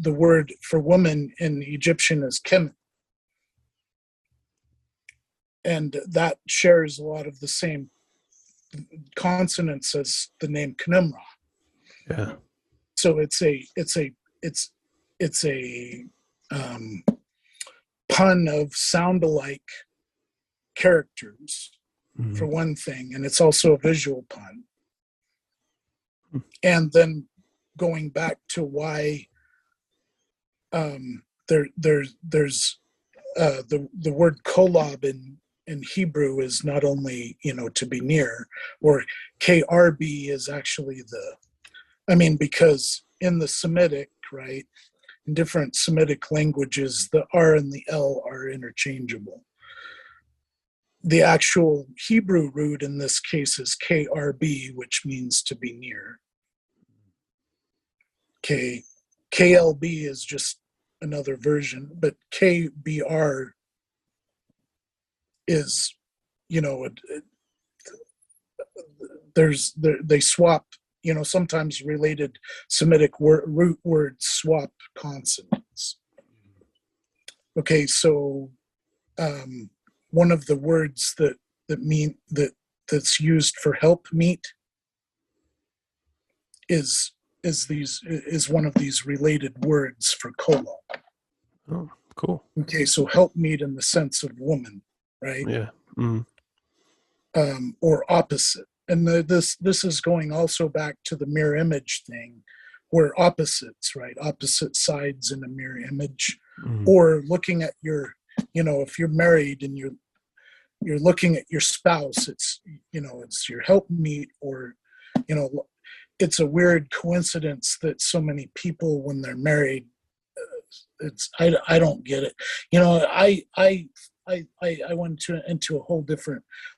word for woman in Egyptian is kemet, and that shares a lot of the same consonants as the name Knumra. Yeah. So it's a pun of sound-alike characters, for one thing, and it's also a visual pun. And then going back to why there's the word kolob in Hebrew is not only to be near, or krb is actually because in the Semitic, right, in different Semitic languages, the R and the L are interchangeable. The actual Hebrew root in this case is krb, which means to be near. KLB is just another version, but KBR is, they swap, sometimes related Semitic root words swap consonants. Okay, so one of the words that's used for help meet is one of these related words for kolo. Oh, cool. Okay, so help meet in the sense of woman, right? Yeah. Or opposite. And this is going also back to the mirror image thing, where opposites, right? Opposite sides in a mirror image, or looking at your, if you're married and you're looking at your spouse, it's your helpmeet, or it's a weird coincidence that so many people, when they're married, I don't get it. I went into a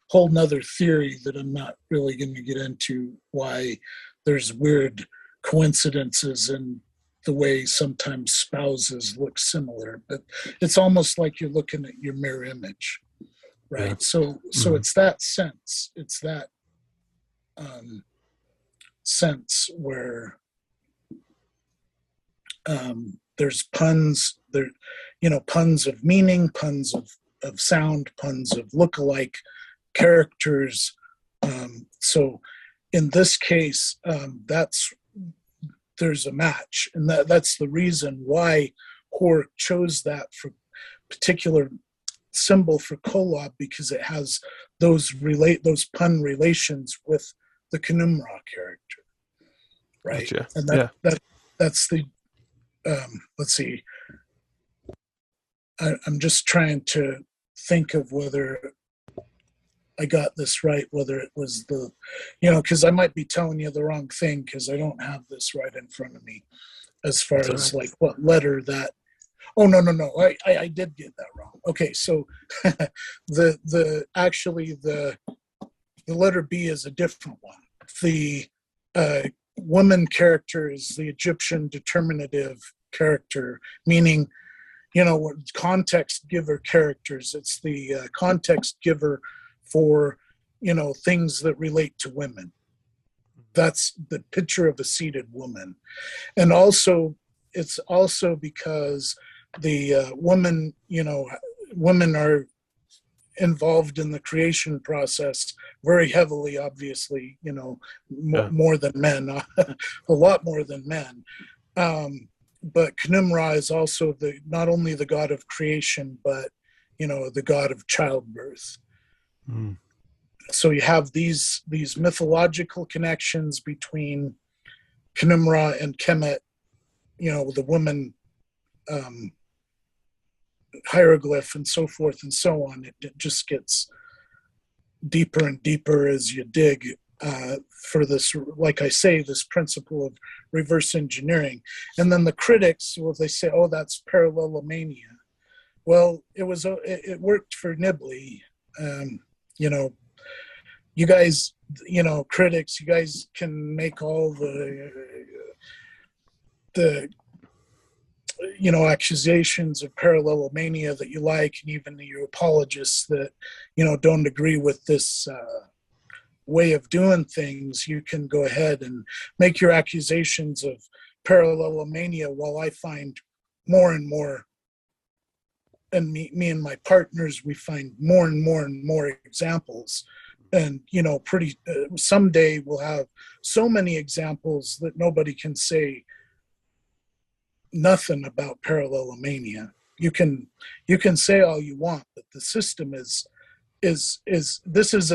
whole nother theory that I'm not really going to get into, why there's weird coincidences in the way sometimes spouses look similar, but it's almost like you're looking at your mirror image, right? Yeah. So it's that sense. It's that sense where there's puns, puns of meaning, puns of sound, puns of look-alike characters. So in this case, there's a match, and that's the reason why Hor chose that for particular symbol for kolob, because it has those pun relations with the Knumra character, right? Gotcha. And that's the let's see. I'm just trying to think of whether I got this right, whether it was because I might be telling you the wrong thing, because I don't have this right in front of me as far as like what letter that Oh, no. I did get that wrong. Okay, so the letter B is a different one. The uh, woman character is the Egyptian determinative character, meaning, what context giver characters. It's the context giver for, things that relate to women. That's the picture of a seated woman. And also, it's also because the women are involved in the creation process very heavily, obviously, Yeah. more than men, a lot more than men. But Khnum-Ra is also not only the god of creation, but, the god of childbirth. Mm. So you have these mythological connections between Khnum-Ra and Kemet, the woman hieroglyph and so forth and so on. It just gets deeper and deeper as you dig for this, like I say, this principle of reverse engineering. And then the critics, well, they say, oh, that's parallelomania. Well, it worked for Nibley. You guys, critics, you guys can make all the accusations of parallelomania that you like, and even you apologists that, don't agree with this way of doing things, you can go ahead and make your accusations of parallelomania, while I find more and more, and me and my partners, we find more and more examples. And, someday we'll have so many examples that nobody can say nothing about parallelomania. You can say all you want, but the system is this is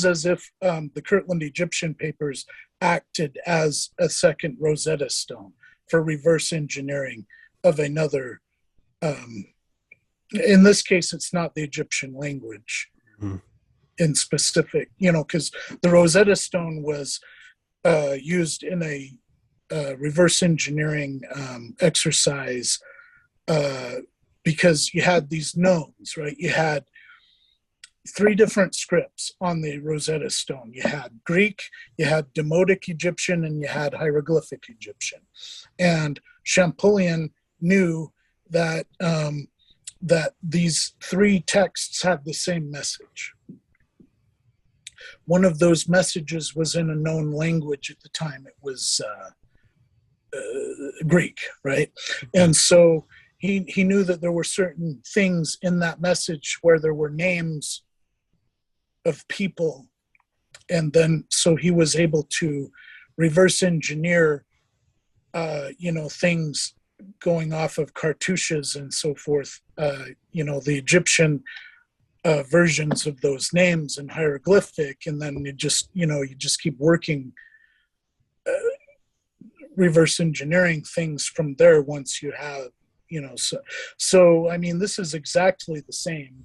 as if the Kirtland Egyptian Papers acted as a second Rosetta Stone for reverse engineering of another. In this case, it's not the Egyptian language in specific, because the Rosetta Stone was used in a reverse engineering exercise because you had these knowns, right? You had 3 different scripts on the Rosetta Stone. You had Greek, you had Demotic Egyptian, and you had hieroglyphic Egyptian. And Champollion knew that that these 3 texts had the same message. One of those messages was in a known language at the time. It was Greek, right? And so he knew that there were certain things in that message where there were names of people, and then so he was able to reverse engineer things going off of cartouches and so forth, the Egyptian versions of those names in hieroglyphic, and then you just keep working, reverse engineering things from there once you have, so I mean, this is exactly the same.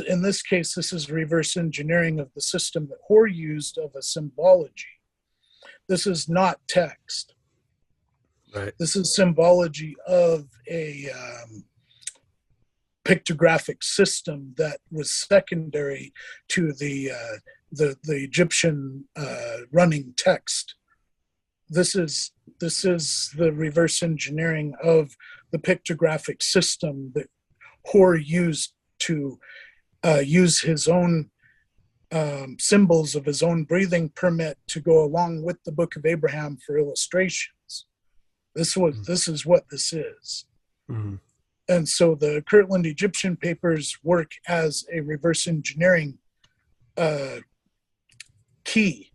In this case, this is reverse engineering of the system that Hoare used of a symbology. This is not text. Right. This is symbology of a pictographic system that was secondary to the Egyptian running text. This is the reverse engineering of the pictographic system that Hoare used to use his own symbols of his own breathing permit to go along with the Book of Abraham for illustrations. This is what this is. Mm-hmm. And so the Kirtland Egyptian Papers work as a reverse engineering key,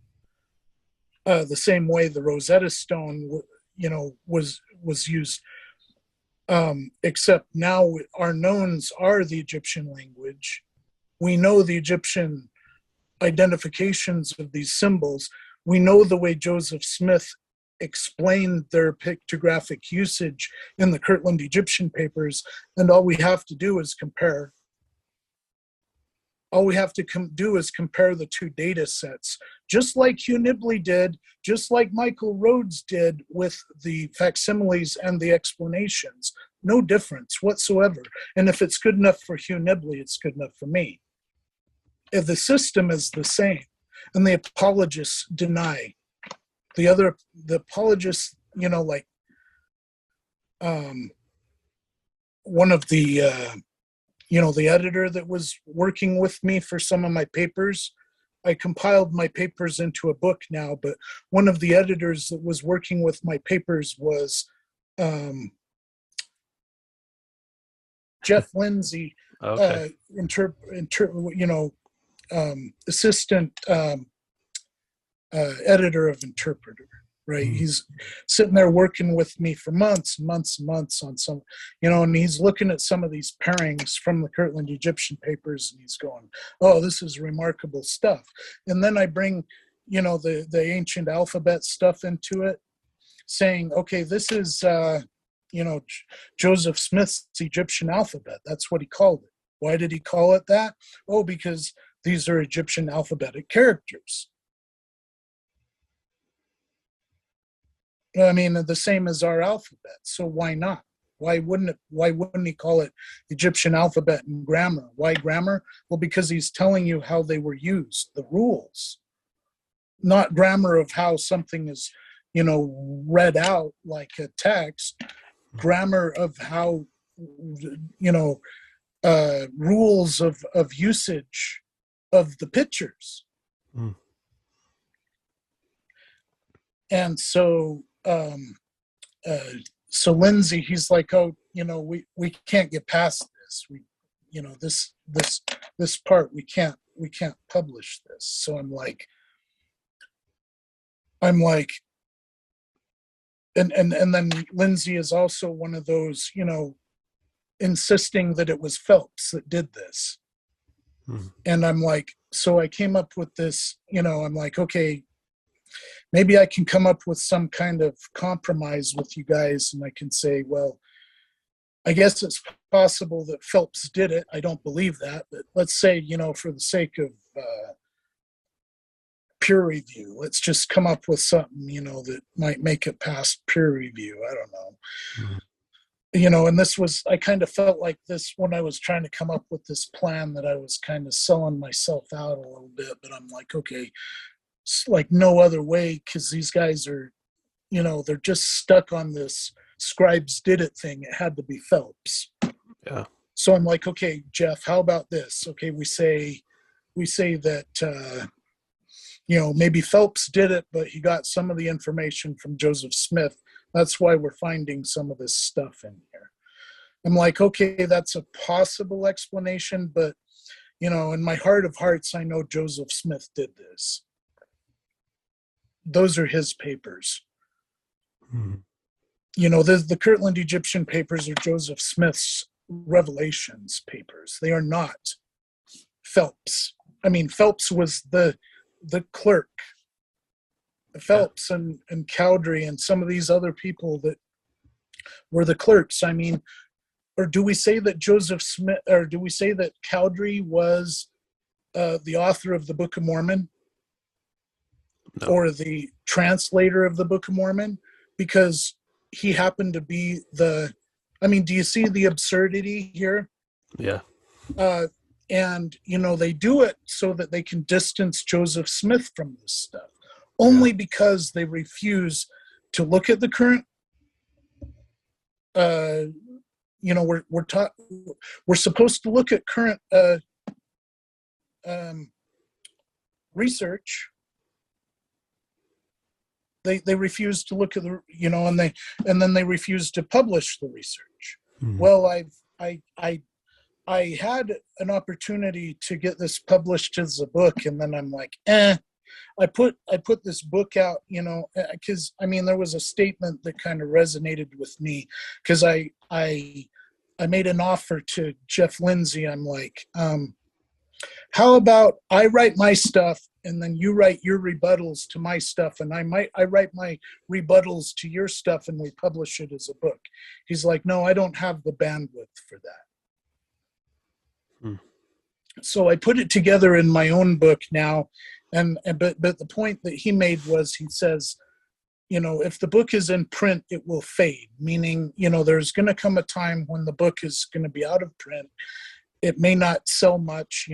the same way the Rosetta Stone, was used. Except now our knowns are the Egyptian language. We know the Egyptian identifications of these symbols. We know the way Joseph Smith explained their pictographic usage in the Kirtland Egyptian Papers, and all we have to do is compare all we have to do is compare the two data sets, just like Hugh Nibley did, just like Michael Rhodes did with the facsimiles and the explanations. No difference whatsoever. And if it's good enough for Hugh Nibley, it's good enough for me. If the system is the same, and the apologists deny, the apologists, like one of the the editor that was working with me for some of my papers. I compiled my papers into a book now, but one of the editors that was working with my papers was Jeff Lindsay, Okay. assistant editor of Interpreter. Right, he's sitting there working with me for months and months and months on some, and he's looking at some of these pairings from the Kirtland Egyptian Papers, and he's going, "Oh, this is remarkable stuff." And then I bring, the ancient alphabet stuff into it, saying, "Okay, this is, Joseph Smith's Egyptian alphabet. That's what he called it. Why did he call it that? Oh, because these are Egyptian alphabetic characters." I mean, the same as our alphabet. So why not? Why wouldn't he call it Egyptian alphabet and grammar? Why grammar? Well, because he's telling you how they were used, the rules, not grammar of how something is, read out like a text, grammar of how, rules of usage of the pictures. And so, so Lindsay, he's like, "Oh, we can't get past this. This part, we can't publish this." So I'm like, and then Lindsay is also one of those, insisting that it was Phelps that did this. And I'm like, so I came up with this, I'm like, okay, maybe I can come up with some kind of compromise with you guys, and I can say, well, I guess it's possible that Phelps did it. I don't believe that, but let's say, for the sake of peer review, let's just come up with something, that might make it past peer review. I don't know. And this was, I kind of felt like this when I was trying to come up with this plan, that I was kind of selling myself out a little bit, but I'm like, okay, like no other way, because these guys are, they're just stuck on this scribes did it thing. It had to be Phelps. Yeah. So I'm like, okay, Jeff, how about this? Okay, we say that maybe Phelps did it, but he got some of the information from Joseph Smith. That's why we're finding some of this stuff in here. I'm like, okay, that's a possible explanation, but in my heart of hearts, I know Joseph Smith did this. Those are his papers. The Kirtland Egyptian Papers are Joseph Smith's Revelations papers. They are not Phelps. I mean, Phelps was the clerk. Phelps and Cowdery and some of these other people that were the clerks. I mean, or do we say that Joseph Smith, or do we say that Cowdery was the author of the Book of Mormon? No. Or the translator of the Book of Mormon? Because he happened to be do you see the absurdity here? Yeah. And, they do it so that they can distance Joseph Smith from this stuff, only because they refuse to look at the current, we're supposed to look at current research. They refuse to look at the, and then they refuse to publish the research. Well, I had an opportunity to get this published as a book, and then I'm like, I put this book out, because there was a statement that kind of resonated with me, because I made an offer to Jeff Lindsay. I'm like, how about I write my stuff and then you write your rebuttals to my stuff, and I write my rebuttals to your stuff, and we publish it as a book. He's like, no, I don't have the bandwidth for that. So I put it together in my own book now, but the point that he made was, he says, if the book is in print, it will fade, meaning, there's going to come a time when the book is going to be out of print. It may not sell much,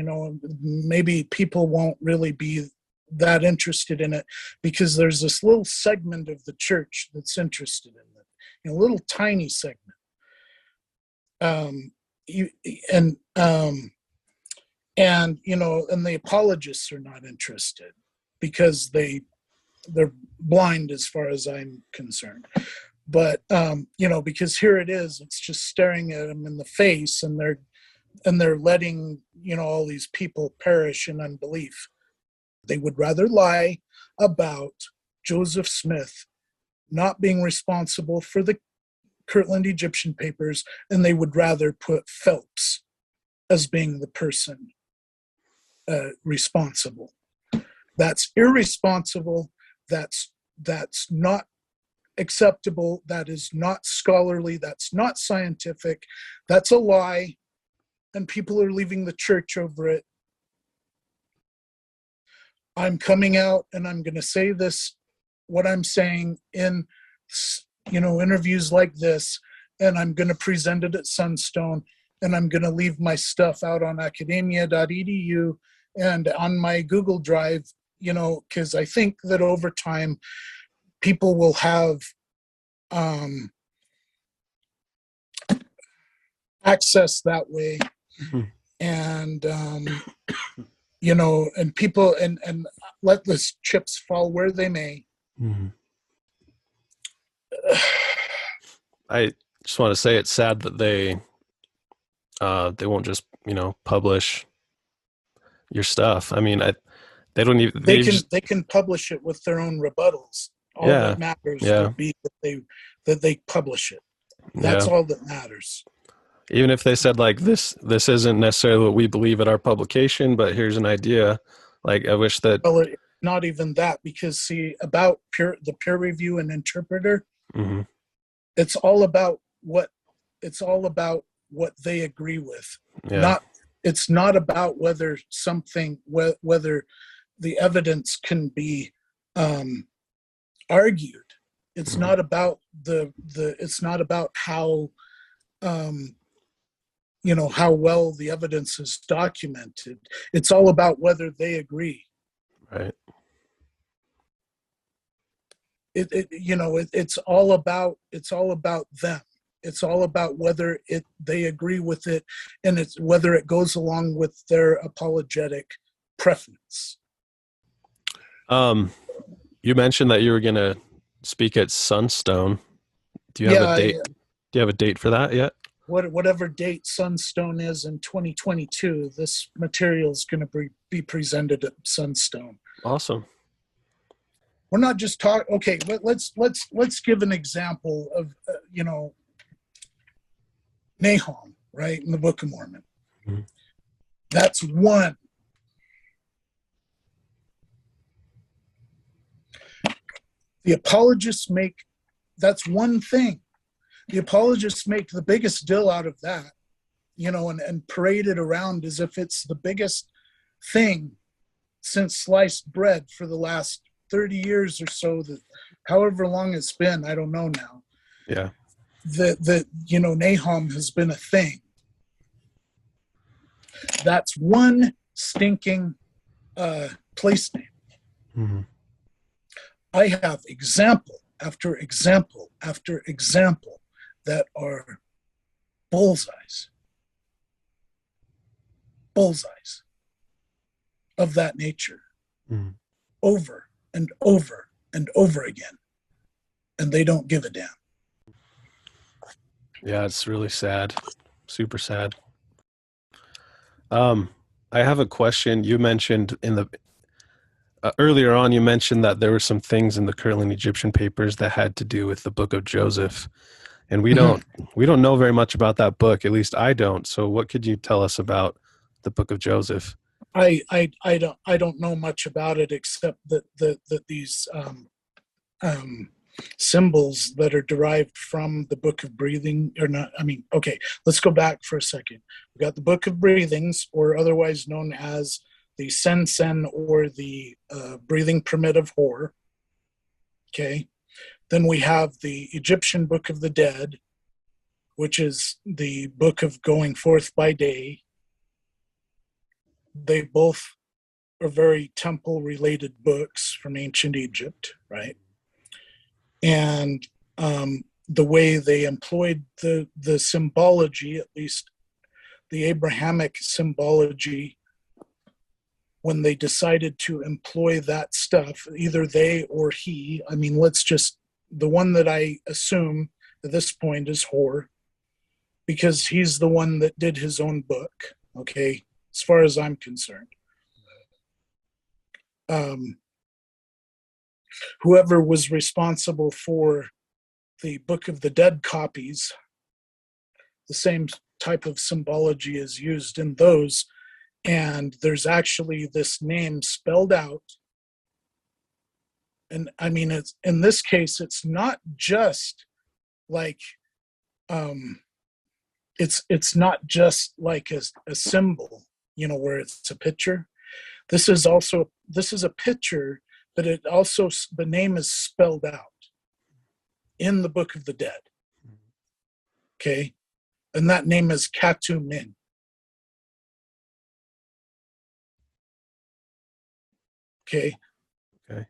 maybe people won't really be that interested in it, because there's this little segment of the church that's interested in it, a little tiny segment. And the apologists are not interested, because they're blind as far as I'm concerned. But because here it is, it's just staring at them in the face, and they're letting all these people perish in unbelief. They would rather lie about Joseph Smith not being responsible for the Kirtland Egyptian Papers, and they would rather put Phelps as being the person responsible. That's irresponsible. That's not acceptable. That is not scholarly. That's not scientific. That's a lie, and people are leaving the church over it. I'm coming out and I'm going to say this, what I'm saying, in interviews like this, and I'm going to present it at Sunstone, and I'm going to leave my stuff out on academia.edu and on my Google Drive, because I think that over time people will have access that way. Mm-hmm. And and people, and let the chips fall where they may. Mm-hmm. I just want to say it's sad that they won't just publish your stuff. I mean, they don't even. They can publish it with their own rebuttals. All that matters would be that they publish it. That's all that matters. Even if they said, like, this isn't necessarily what we believe at our publication, but here's an idea. Like, I wish that. Well, not even that, because see, about the peer review and interpreter, mm-hmm. It's all about what they agree with. Yeah. It's not about whether the evidence can be argued. It's mm-hmm. not about it's not about how how well the evidence is documented. It's all about whether they agree. Right. It's all about them. It's all about whether they agree with it, and it's whether it goes along with their apologetic preference. You mentioned that you were going to speak at Sunstone. Do you have a date? Do you have a date for that yet? Whatever date Sunstone is in 2022, this material is going to be presented at Sunstone. Awesome. We're not just talking. Okay, let's give an example of Nahum, right, in the Book of Mormon. Mm-hmm. That's one. The apologists that's one thing. The apologists make the biggest deal out of that, and parade it around as if it's the biggest thing since sliced bread for the last 30 years or so, that however long it's been, I don't know now. Yeah. That Nahum has been a thing. That's one stinking place name. Mm-hmm. I have example after example after example that are bullseyes of that nature, over and over and over again, and they don't give a damn. Yeah, it's really sad, super sad. I have a question. You mentioned earlier on, you mentioned that there were some things in the Kirtland Egyptian Papers that had to do with the Book of Joseph, and we don't know very much about that book. At least I don't. So, what could you tell us about the Book of Joseph? I don't know much about it, except that these symbols that are derived from the Book of Breathing, or not. I mean, okay, let's go back for a second. We got the Book of Breathings, or otherwise known as the Sen or the Breathing Permit of Hor. Okay. Then we have the Egyptian Book of the Dead, which is the Book of Going Forth by Day. They both are very temple-related books from ancient Egypt, right? And the way they employed the symbology, at least the Abrahamic symbology, when they decided to employ that stuff, either they or he, I mean, the one that I assume at this point is Hor, because he's the one that did his own book, okay, as far as I'm concerned. Whoever was responsible for the Book of the Dead copies, the same type of symbology is used in those, and there's actually this name spelled out. And I mean, it's in this case, it's not just like it's not just like a symbol, where it's a picture. This is a picture, but it also, the name is spelled out in the Book of the Dead. Okay, and that name is Katu Min. Okay.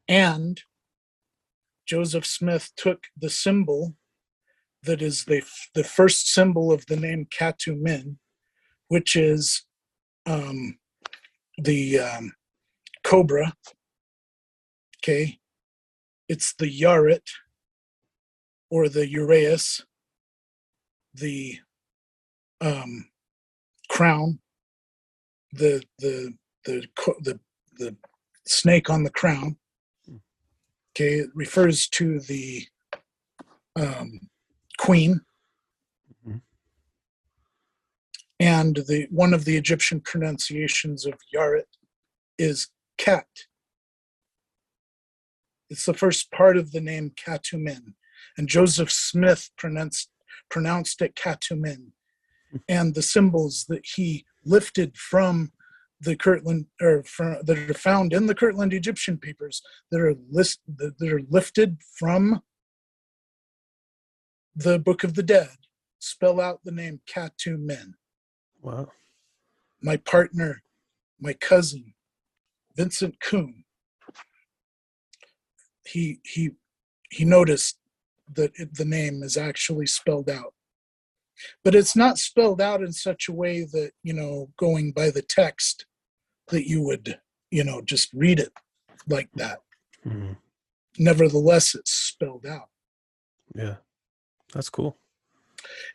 And Joseph Smith took the symbol that is the first symbol of the name Katu Min, which is the cobra. Okay. It's the Yaret, or the uraeus, the crown, the snake on the crown. Okay, it refers to the queen. Mm-hmm. And one of the Egyptian pronunciations of Yaret is cat. It's the first part of the name Katumin, and Joseph Smith pronounced it Katumin. And the symbols that he lifted from the Kirtland, that are found in the Kirtland Egyptian Papers, that are lifted from the Book of the Dead, spell out the name Katu Min. Wow. My partner, my cousin, Vincent Kuhn, he noticed that the name is actually spelled out. But it's not spelled out in such a way that, going by the text, that you would, just read it like that. Mm-hmm. Nevertheless, it's spelled out. Yeah, that's cool.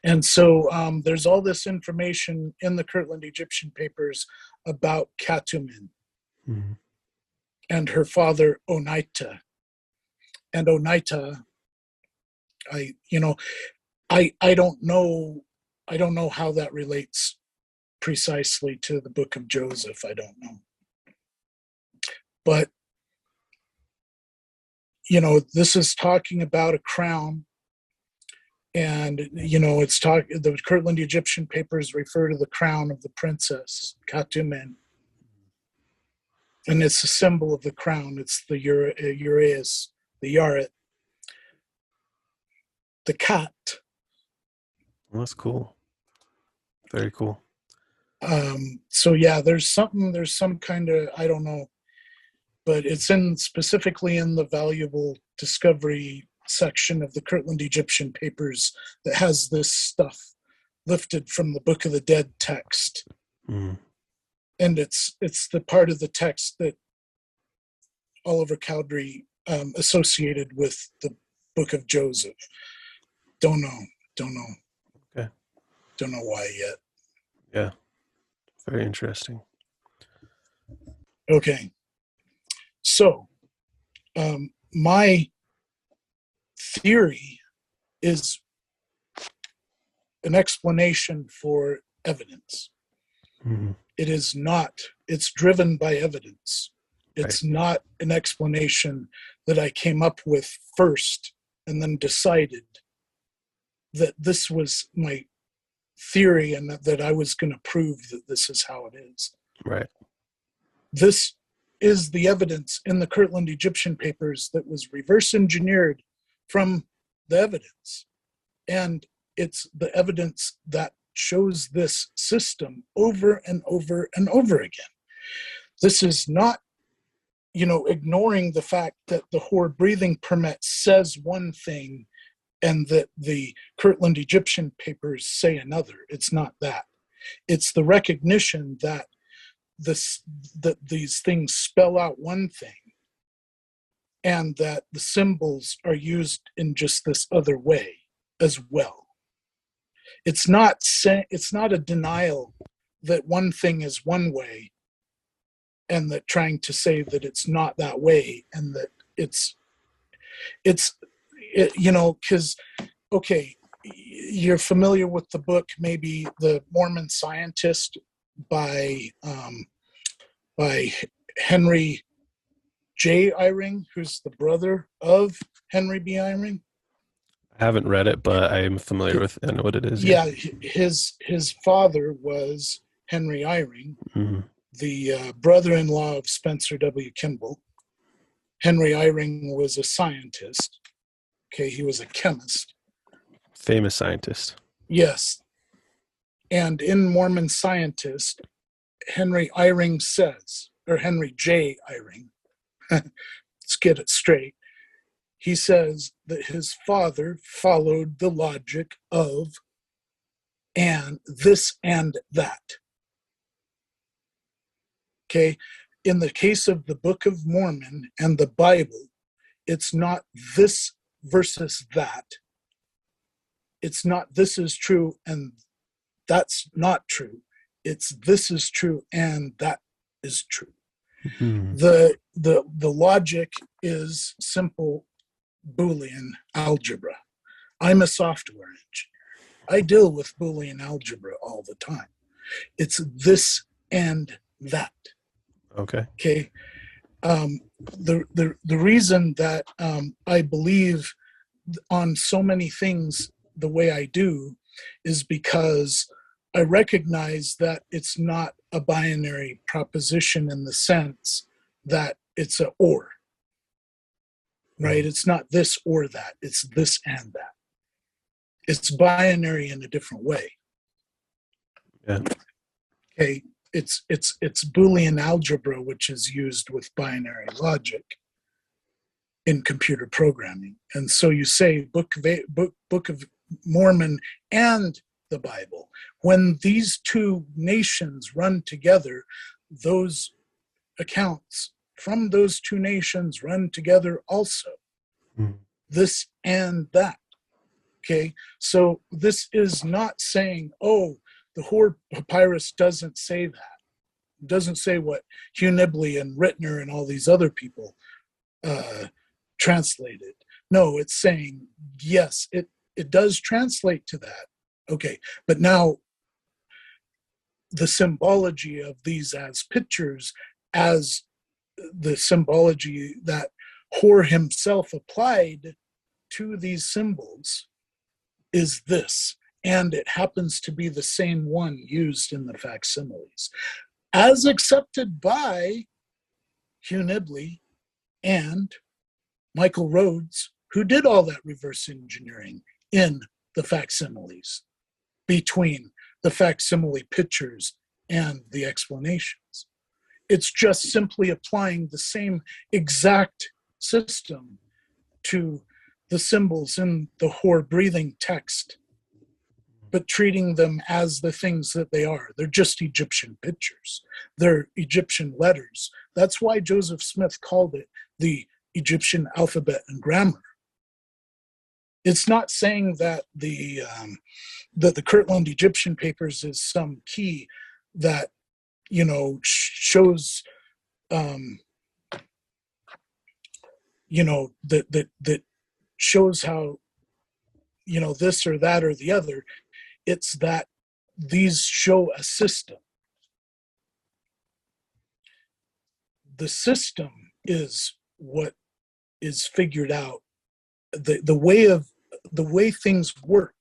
And so there's all this information in the Kirtland Egyptian Papers about Katumin, mm-hmm. and her father Oneita. And Oneita, I don't know how that relates precisely to the Book of Joseph. I don't know. But, this is talking about a crown. And, the Kirtland Egyptian Papers refer to the crown of the princess, Katumen. And it's a symbol of the crown. It's the uraeus, the Yaret, the cat. Well, that's cool. Very cool. So yeah, there's some kind of, I don't know, but it's specifically in the valuable discovery section of the Kirtland Egyptian Papers that has this stuff lifted from the Book of the Dead text. Mm. And it's the part of the text that Oliver Cowdery associated with the Book of Joseph. Don't know. Okay. Don't know why yet. Yeah. Very interesting. Okay. So, my theory is an explanation for evidence. Mm-hmm. It is not, it's driven by evidence. It's right. Not an explanation that I came up with first and then decided that this was my theory and that I was going to prove that this is how it is. Right. This is the evidence in the Kirtland Egyptian Papers that was reverse engineered from the evidence. And it's the evidence that shows this system over and over and over again. This is not, ignoring the fact that the Hor breathing permit says one thing and that the Kirtland Egyptian Papers say another. It's not that. It's the recognition that these things spell out one thing and that the symbols are used in just this other way as well. It's not a denial that one thing is one way and that trying to say that it's not that way and that it's because, okay, you're familiar with the book, maybe The Mormon Scientist by Henry J. Eyring, who's the brother of Henry B. Eyring. I haven't read it, but I am familiar with. I know what it is. Yeah, his father was Henry Eyring, Mm-hmm. the brother-in-law of Spencer W. Kimball. Henry Eyring was a scientist. Okay, he was a chemist. Famous scientist. Yes. And in Mormon Scientist, Henry Eyring says, or Henry J. Eyring, let's get it straight. He says that his father followed the logic of and this and that. Okay, in the case of the Book of Mormon and the Bible, it's not this versus that. It's not this is true and that's not true. It's this is true and that is true. Mm-hmm. The logic is simple Boolean algebra. I'm a software engineer. I deal with Boolean algebra all the time. It's this and that. Okay. Okay. The reason that I believe on so many things the way I do is because I recognize that it's not a binary proposition in the sense that it's a or, right? It's not this or that. It's this and that. It's binary in a different way. Yeah. Okay. It's Boolean algebra, which is used with binary logic in computer programming. And so you say Book of Mormon and the Bible. When these two nations run together, those accounts from those two nations run together also. Mm. This and that. Okay, so this is not saying, oh, the Hor Papyrus doesn't say that. It doesn't say what Hugh Nibley and Rittner and all these other people translated. No, it's saying, yes, it does translate to that. Okay, but now the symbology of these as pictures, as the symbology that Hor himself applied to these symbols is this, and it happens to be the same one used in the facsimiles, as accepted by Hugh Nibley and Michael Rhodes, who did all that reverse engineering in the facsimiles, between the facsimile pictures and the explanations. It's just simply applying the same exact system to the symbols in the Hor breathing text, but treating them as the things that they are. They're just Egyptian pictures. They're Egyptian letters. That's why Joseph Smith called it the Egyptian alphabet and grammar. It's not saying that the Kirtland Egyptian Papers is some key that, shows, that shows how, this or that or the other. It's that these show a system. The system is what is figured out the way things work,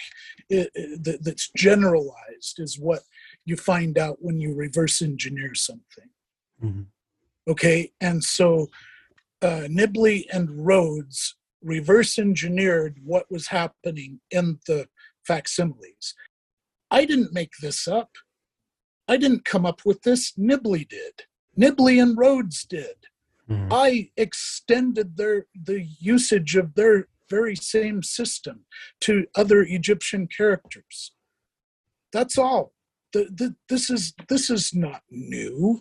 that's generalized, is what you find out when you reverse engineer something. Mm-hmm. Okay, and so Nibley and Rhodes reverse engineered what was happening in the facsimiles. I didn't make this up. I didn't come up with this. Nibley did. Nibley and Rhodes did. Mm-hmm. I extended the usage of their very same system to other Egyptian characters. That's all. This is not new.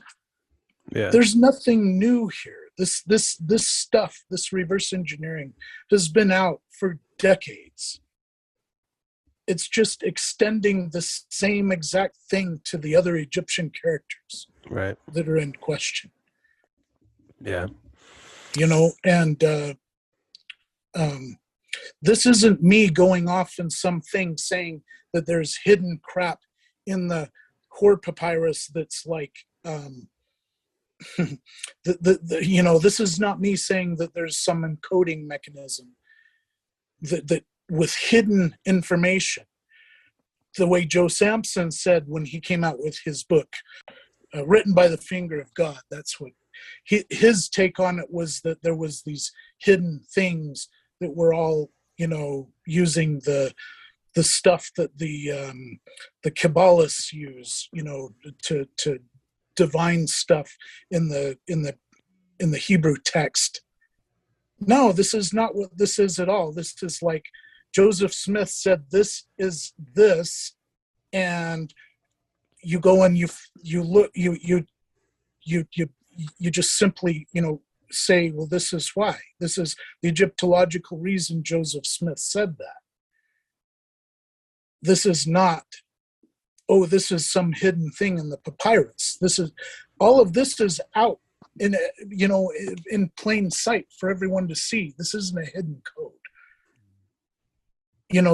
Yeah. There's nothing new here. This stuff, this reverse engineering, has been out for decades. It's just extending the same exact thing to the other Egyptian characters, Right, that are in question. yeah, And this isn't me going off in something saying that there's hidden crap in the Hor papyrus that's like, this is not me saying that there's some encoding mechanism that with hidden information, the way Joe Sampson said when he came out with his book, Written by the Finger of God. That's what his take on it was, that there was these hidden things that were all, using the stuff that the Kabbalists use, to divine stuff in the Hebrew text. No, this is not what this is at all. This is like Joseph Smith said, this is this, and you go and you look, you just simply, say, well, this is why. This is the Egyptological reason Joseph Smith said that. This is not, oh, this is some hidden thing in the papyrus. All of this is out in plain sight for everyone to see. This isn't a hidden code.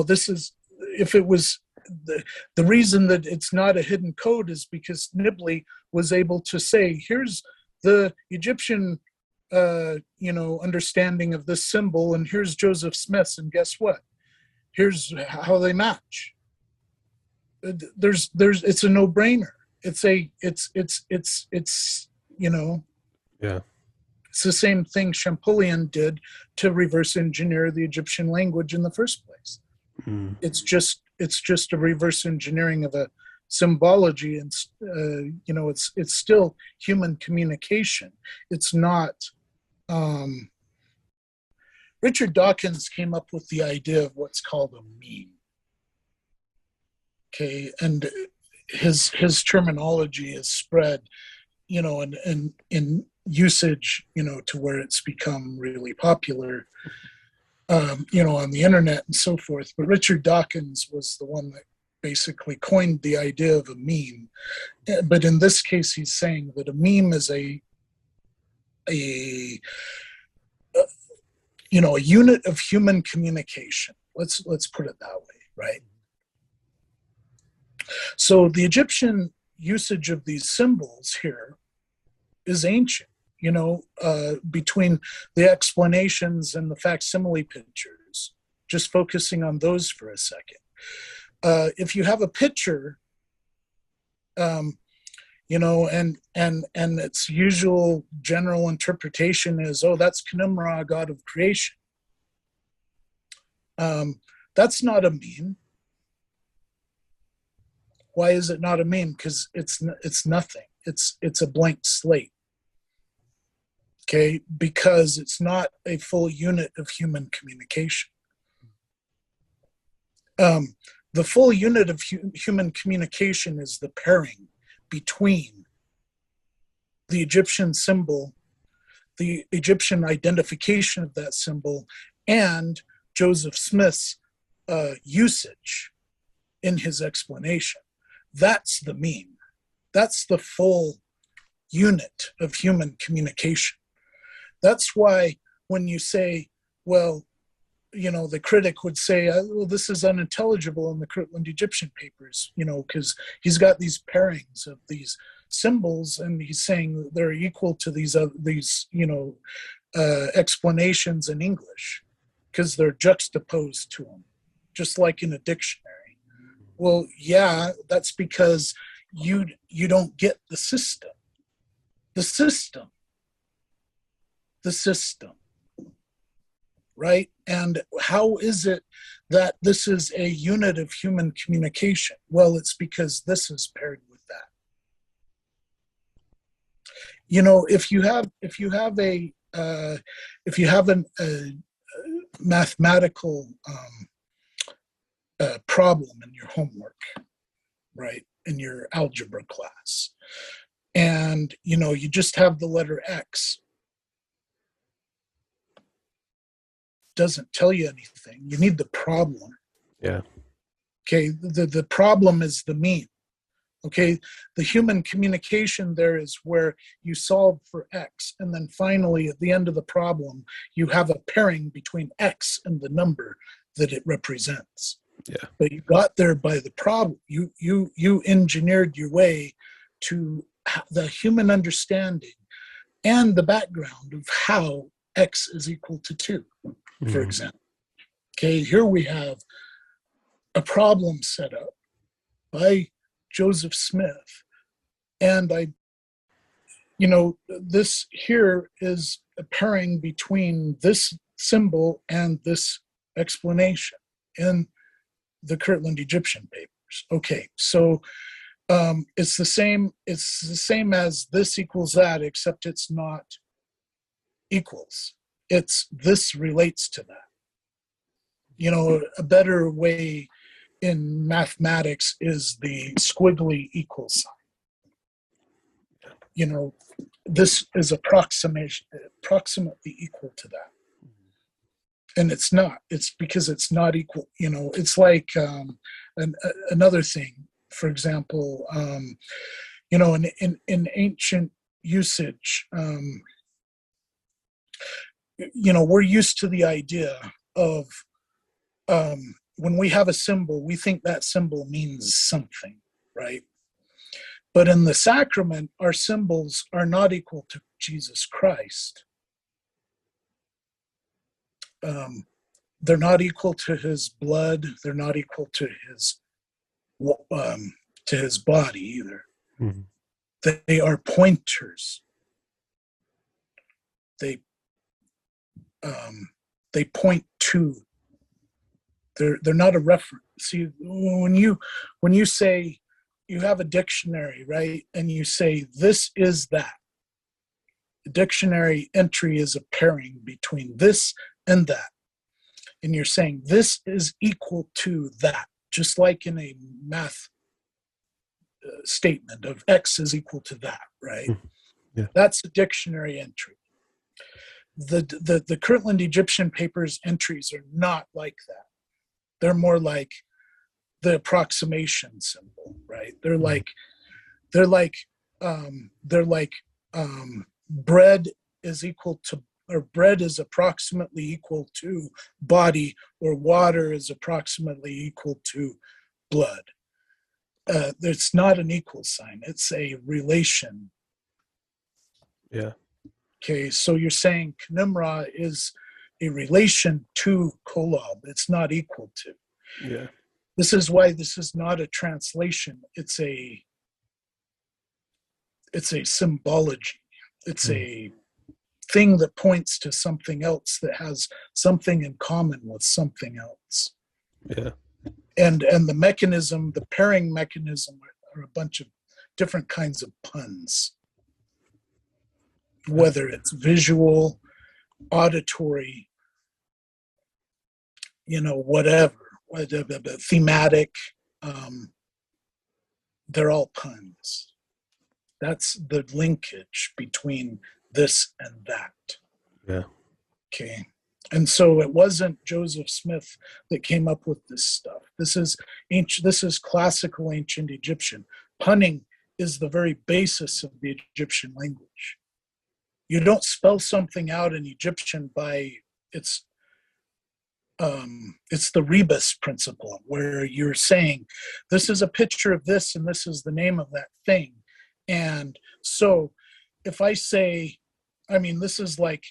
This is, if it was, the reason that it's not a hidden code is because Nibley was able to say, here's the Egyptian understanding of this symbol, and here's Joseph Smith's, and guess what? Here's how they match. It's a no-brainer. It's yeah, it's the same thing Champollion did to reverse engineer the Egyptian language in the first place. mm. It's just a reverse engineering of a symbology, and it's still human communication. It's not. Richard Dawkins came up with the idea of what's called a meme. Okay, and his terminology is spread, in usage, to where it's become really popular, on the internet and so forth. But Richard Dawkins was the one that basically coined the idea of a meme. But in this case, he's saying that a meme is a unit of human communication. Let's put it that way, right? So the Egyptian usage of these symbols here is ancient, between the explanations and the facsimile pictures, just focusing on those for a second. If you have a picture, and its usual general interpretation is, oh, that's Khnumra, god of creation. That's not a meme. Why is it not a meme? Because it's nothing. It's a blank slate. Okay, because it's not a full unit of human communication. The full unit of human communication is the pairing between the Egyptian symbol, the Egyptian identification of that symbol, and Joseph Smith's usage in his explanation. That's the meme. That's the full unit of human communication. That's why when you say, well, the critic would say, well, this is unintelligible in the Kirtland Egyptian Papers, because he's got these pairings of these symbols, and he's saying they're equal to these explanations in English. because they're juxtaposed to them, just like in a dictionary. Well, yeah, that's because you don't get the system. The system, right? And how is it that this is a unit of human communication? Well, it's because this is paired with that. You know, if you have a mathematical problem in your homework, right, in your algebra class, and you just have the letter X, doesn't tell you anything. You need the problem. Yeah. Okay, the problem is the mean. Okay, the human communication there is where you solve for X, and then finally at the end of the problem you have a pairing between X and the number that it represents. Yeah. But you got there by the problem. You engineered your way to the human understanding and the background of how X is equal to 2, for example. Okay, here we have a problem set up by Joseph Smith, and this here is a pairing between this symbol and this explanation in the Kirtland Egyptian Papers. Okay, so it's the same as this equals that, except it's not equals. It's this relates to that. A better way in mathematics is the squiggly equal sign. This is approximately equal to that. And it's not. It's because it's not equal. It's like another thing. For example, in ancient usage, we're used to the idea of when we have a symbol, we think that symbol means something, right? But in the sacrament, our symbols are not equal to Jesus Christ. They're not equal to his blood. They're not equal to his body either. Mm-hmm. They are pointers. They point to. They're not a reference. See, when you say you have a dictionary, right, and you say this is that, the dictionary entry is a pairing between this and that, and you're saying this is equal to that, just like in a math statement of X is equal to that, right? Yeah. That's a dictionary entry. The Kirtland Egyptian Papers entries are not like that. They're more like the approximation symbol, right? They're like bread is equal to, or bread is approximately equal to body, or water is approximately equal to blood. It's not an equal sign. It's a relation. Yeah. Okay, so you're saying Knumrah is a relation to Kolob. It's not equal to. Yeah. This is why this is not a translation. It's a symbology. It's a thing that points to something else that has something in common with something else. Yeah. And the mechanism, the pairing mechanism, are a bunch of different kinds of puns. Whether it's visual, auditory, whatever, thematic, they're all puns. That's the linkage between this and that. Yeah. Okay. And so it wasn't Joseph Smith that came up with this stuff. This is classical ancient Egyptian. Punning is the very basis of the Egyptian language. You don't spell something out in Egyptian by it's the rebus principle, where you're saying this is a picture of this and this is the name of that thing. And so if I say, this is like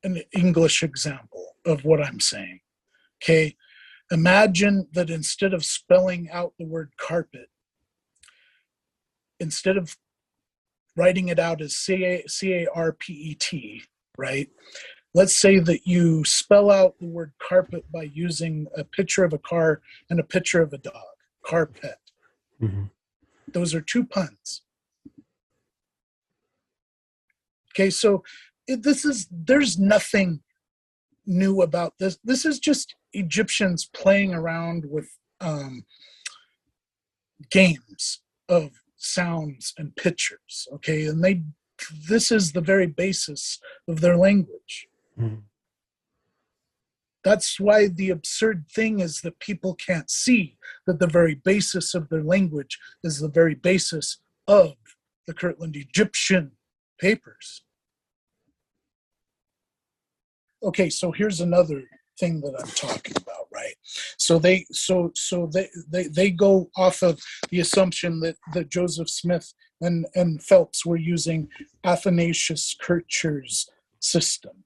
an English example. of what I'm saying. Okay, imagine that instead of spelling out the word carpet, instead of writing it out as C-A-R-P-E-T, right? Let's say that you spell out the word carpet by using a picture of a car and a picture of a dog, carpet. Mm-hmm. Those are two puns. Okay, so there's nothing new about this. This is just Egyptians playing around with games of sounds and pictures. Okay, and this is the very basis of their language. Mm-hmm. That's why the absurd thing is that people can't see that the very basis of their language is the very basis of the Kirtland Egyptian Papers. Okay, so here's another thing that I'm talking about, right? So they go off of the assumption that Joseph Smith and Phelps were using Athanasius Kircher's system.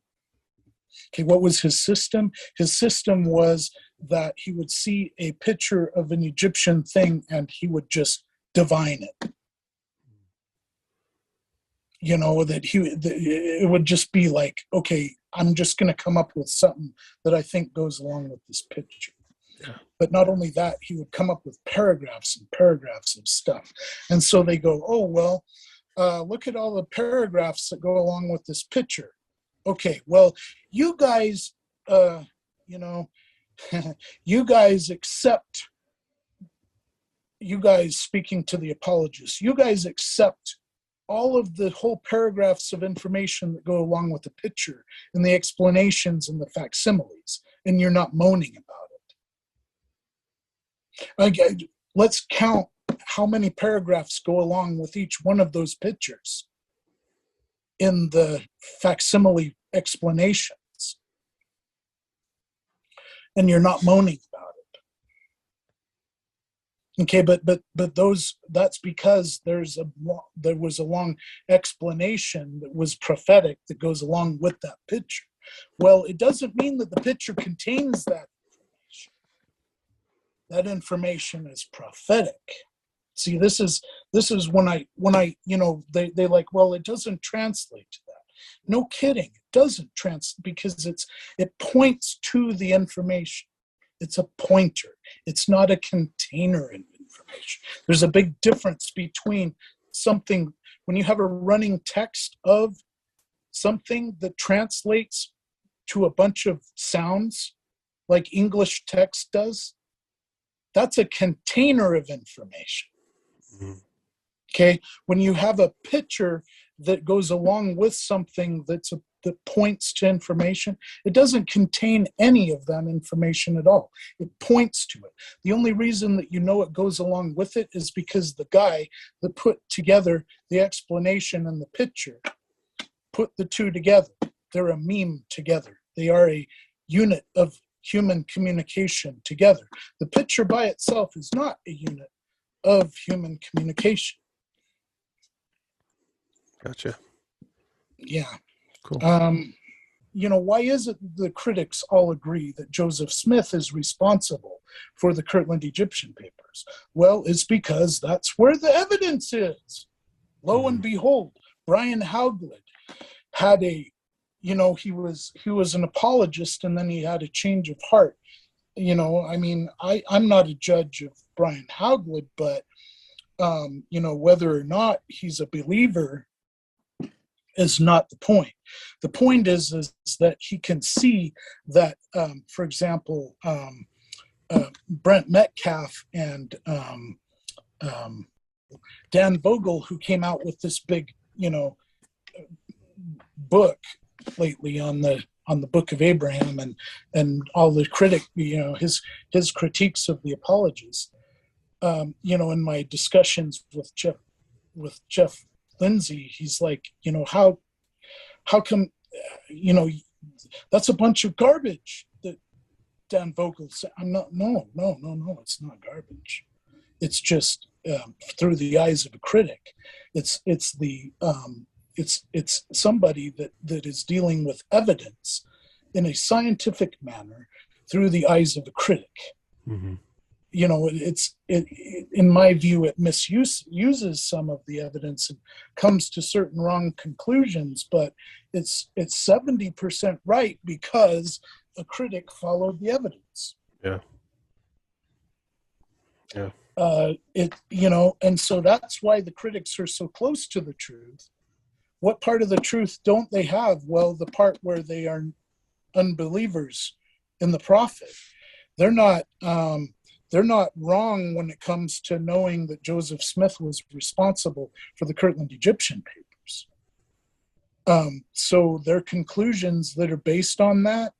Okay, what was his system? His system was that he would see a picture of an Egyptian thing and he would just divine it. You know, it would just be like, okay, I'm just going to come up with something that I think goes along with this picture. Yeah. But not only that, he would come up with paragraphs and paragraphs of stuff. And so they go, oh, well, look at all the paragraphs that go along with this picture. Okay, well, you guys, you guys accept, you guys speaking to the apologists, you guys accept all of the whole paragraphs of information that go along with the picture and the explanations and the facsimiles, and you're not moaning about it. Okay, let's count how many paragraphs go along with each one of those pictures in the facsimile explanations, and you're not moaning about it. Okay, but that's because there was a long explanation that was prophetic that goes along with that picture. Well, it doesn't mean that the picture contains that information. That information is prophetic. See, this is when I they like, well, it doesn't translate to that. No kidding, it doesn't translate because it points to the information. It's a pointer. It's not a container of information. There's a big difference between something, when you have a running text of something that translates to a bunch of sounds like English text does, that's a container of information. Mm-hmm. Okay, when you have a picture that goes along with something that points to information, it doesn't contain any of that information at all. It points to it. The only reason that you know it goes along with it is because the guy that put together the explanation and the picture put the two together. They're a meme together. They are a unit of human communication together. The picture by itself is not a unit of human communication. Gotcha. Yeah. Cool. Why is it the critics all agree that Joseph Smith is responsible for the Kirtland Egyptian Papers? Well, it's because that's where the evidence is. Lo and behold, Brian Hauglid had he was an apologist, and then he had a change of heart. I'm not a judge of Brian Hauglid, but whether or not he's a believer is not the point. The point is that he can see that, for example, Brent Metcalf and Dan Vogel, who came out with this big, book lately on the Book of Abraham and all the his critiques of the apologists. In my discussions with Jeff Lindsay, he's like, how come, that's a bunch of garbage that Dan Vogel said. I'm not, no, it's not garbage. It's just through the eyes of a critic. It's somebody that is dealing with evidence in a scientific manner through the eyes of a critic. Mm-hmm. In my view, it uses some of the evidence and comes to certain wrong conclusions, but it's 70% right because a critic followed the evidence. Yeah. Yeah. And so that's why the critics are so close to the truth. What part of the truth don't they have? Well, the part where they are unbelievers in the prophet. They're not wrong when it comes to knowing that Joseph Smith was responsible for the Kirtland Egyptian Papers. So their conclusions that are based on that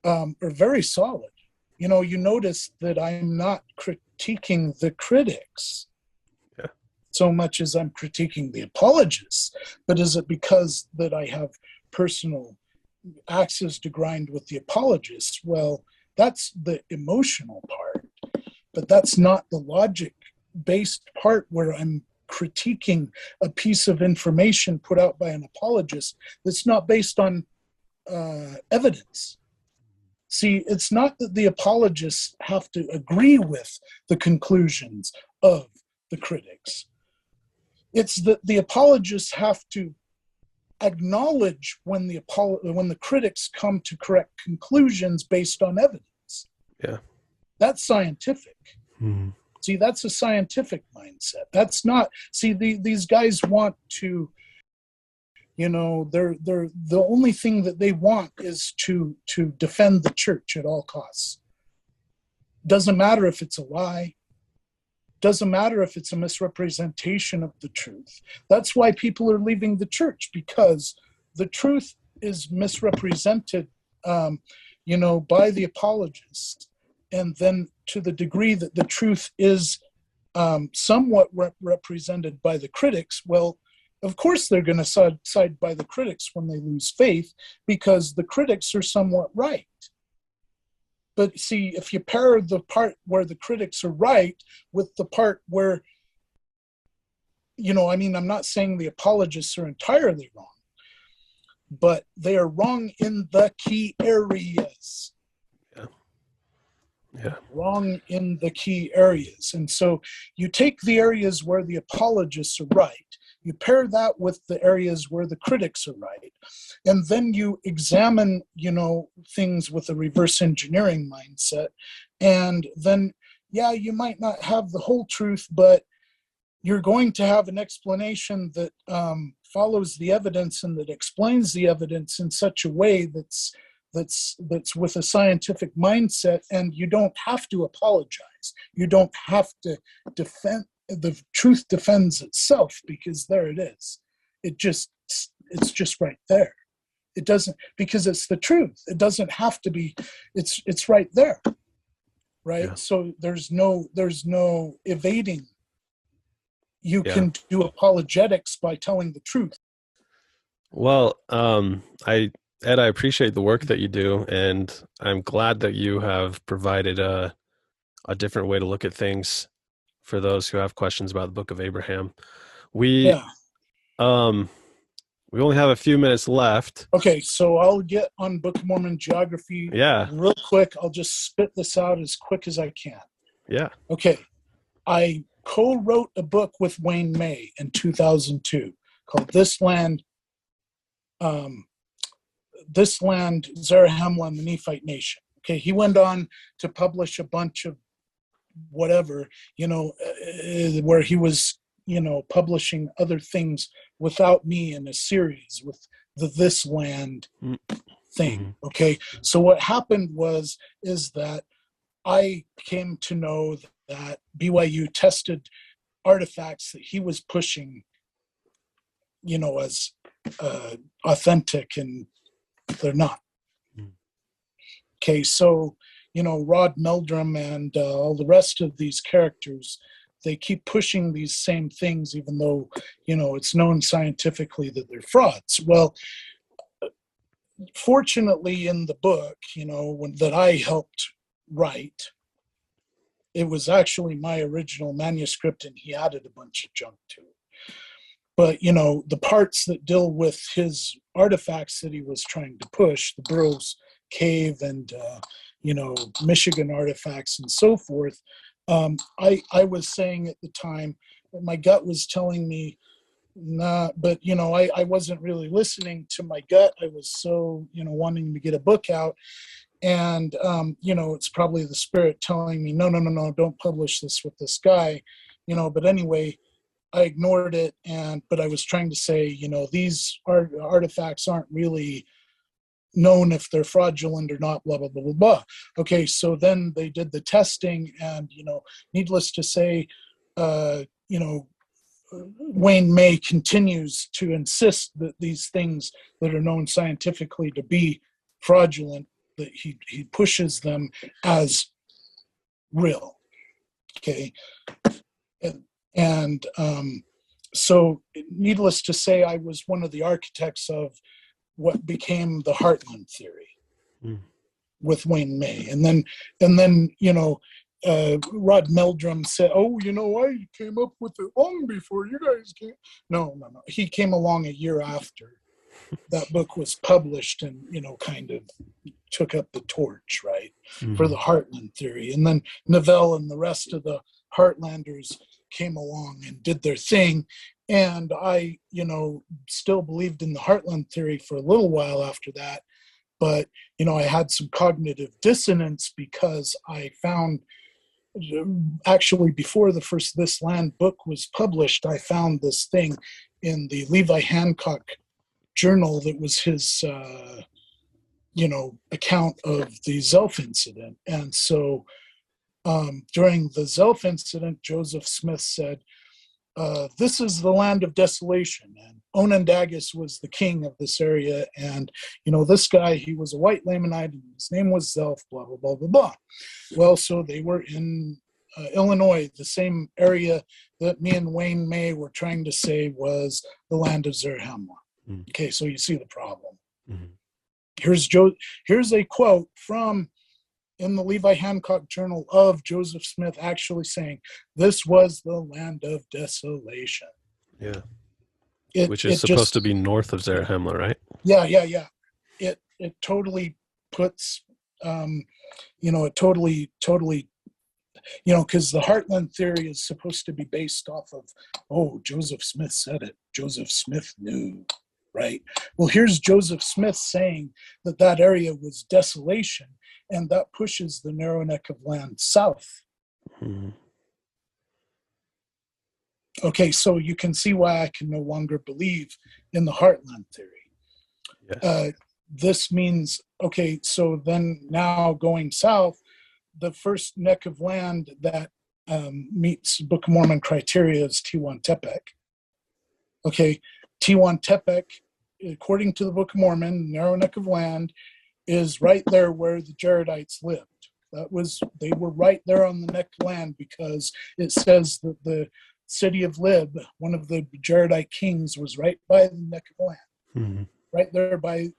are very solid. You notice that I'm not critiquing the critics so much as I'm critiquing the apologists. But is it because that I have personal axes to grind with the apologists? Well, that's the emotional part, but that's not the logic-based part where I'm critiquing a piece of information put out by an apologist that's not based on evidence. See, it's not that the apologists have to agree with the conclusions of the critics. It's that the apologists have to acknowledge when the critics come to correct conclusions based on evidence. Yeah. That's scientific. Mm-hmm. See, that's a scientific mindset. That's not, these guys want to, they're the only thing that they want is to defend the church at all costs. Doesn't matter if it's a lie. Doesn't matter if it's a misrepresentation of the truth. That's why people are leaving the church, because the truth is misrepresented, by the apologists. And then to the degree that the truth is somewhat represented by the critics, well, of course they're going to side by the critics when they lose faith, because the critics are somewhat right. But see, if you pair the part where the critics are right with the part where, I'm not saying the apologists are entirely wrong, but they are wrong in the key areas. Yeah. Wrong in the key areas. And so you take the areas where the apologists are right, you pair that with the areas where the critics are right, and then you examine, things with a reverse engineering mindset. And then, you might not have the whole truth, but you're going to have an explanation that follows the evidence and that explains the evidence in such a way that's with a scientific mindset, and you don't have to apologize. You don't have to defend. The truth defends itself, because there it is. It's just right there. It doesn't, because it's the truth. It doesn't have to be. It's right there, right? Yeah. So there's no evading. You can do apologetics by telling the truth. Well, I appreciate the work that you do, and I'm glad that you have provided a different way to look at things for those who have questions about the Book of Abraham. We only have a few minutes left. Okay, so I'll get on Book of Mormon geography real quick. I'll just spit this out as quick as I can. Yeah. Okay. I co-wrote a book with Wayne May in 2002 called This Land, Zarahemla, and the Nephite Nation. Okay, he went on to publish a bunch of whatever, where he was, publishing other things without me in a series with the This Land thing. Okay, so what happened is that I came to know that BYU tested artifacts that he was pushing, as authentic, and they're not. Okay, so Rod Meldrum and all the rest of these characters, they keep pushing these same things, even though it's known scientifically that they're frauds. Well, fortunately, in the book, that I helped write, it was actually my original manuscript, and he added a bunch of junk to it. But, the parts that deal with his artifacts that he was trying to push, the Burroughs Cave and, Michigan artifacts and so forth, I was saying at the time that my gut was telling me, nah, but, I wasn't really listening to my gut. I was so, wanting to get a book out. And, it's probably the spirit telling me, no, don't publish this with this guy, but anyway, I ignored it. But I was trying to say, these artifacts aren't really known if they're fraudulent or not, blah, blah, blah, blah, blah. Okay. So then they did the testing and, needless to say, Wayne May continues to insist that these things that are known scientifically to be fraudulent, that he pushes them as real. Okay. And so needless to say, I was one of the architects of what became the Heartland theory with Wayne May. And then Rod Meldrum said, oh, I came up with it long before you guys came. No. He came along a year after that book was published and, kind of took up the torch, right, for the Heartland theory. And then Novell and the rest of the Heartlanders came along and did their thing. And I, still believed in the Heartland theory for a little while after that. But, I had some cognitive dissonance because I found, actually before the first This Land book was published, I found this thing in the Levi Hancock journal that was his, account of the Zelf incident. And so during the Zelf incident, Joseph Smith said, this is the land of desolation. And Onondagas was the king of this area. And, this guy, he was a white Lamanite, and his name was Zelf, blah, blah, blah, blah, blah. Well, so they were in Illinois, the same area that me and Wayne May were trying to say was the land of Zarahemla. Mm-hmm. Okay, so you see the problem. Mm-hmm. Here's a quote from in the Levi Hancock Journal of Joseph Smith actually saying, this was the land of desolation. Yeah. Which is supposed to be north of Zarahemla, right? Yeah. It totally puts, it totally, because the Heartland theory is supposed to be based off of, Joseph Smith said it. Joseph Smith knew, right? Well, here's Joseph Smith saying that area was desolation, and that pushes the narrow neck of land south. Mm-hmm. Okay, so you can see why I can no longer believe in the Heartland theory. Yes. This means, okay, so then now going south, the first neck of land that meets Book of Mormon criteria is Tehuantepec. Okay, Tehuantepec, according to the Book of Mormon, narrow neck of land, is right there where the Jaredites lived. They were right there on the neck of land because it says that the city of Lib, one of the Jaredite kings, was right by the neck of land. Mm-hmm. Right there by,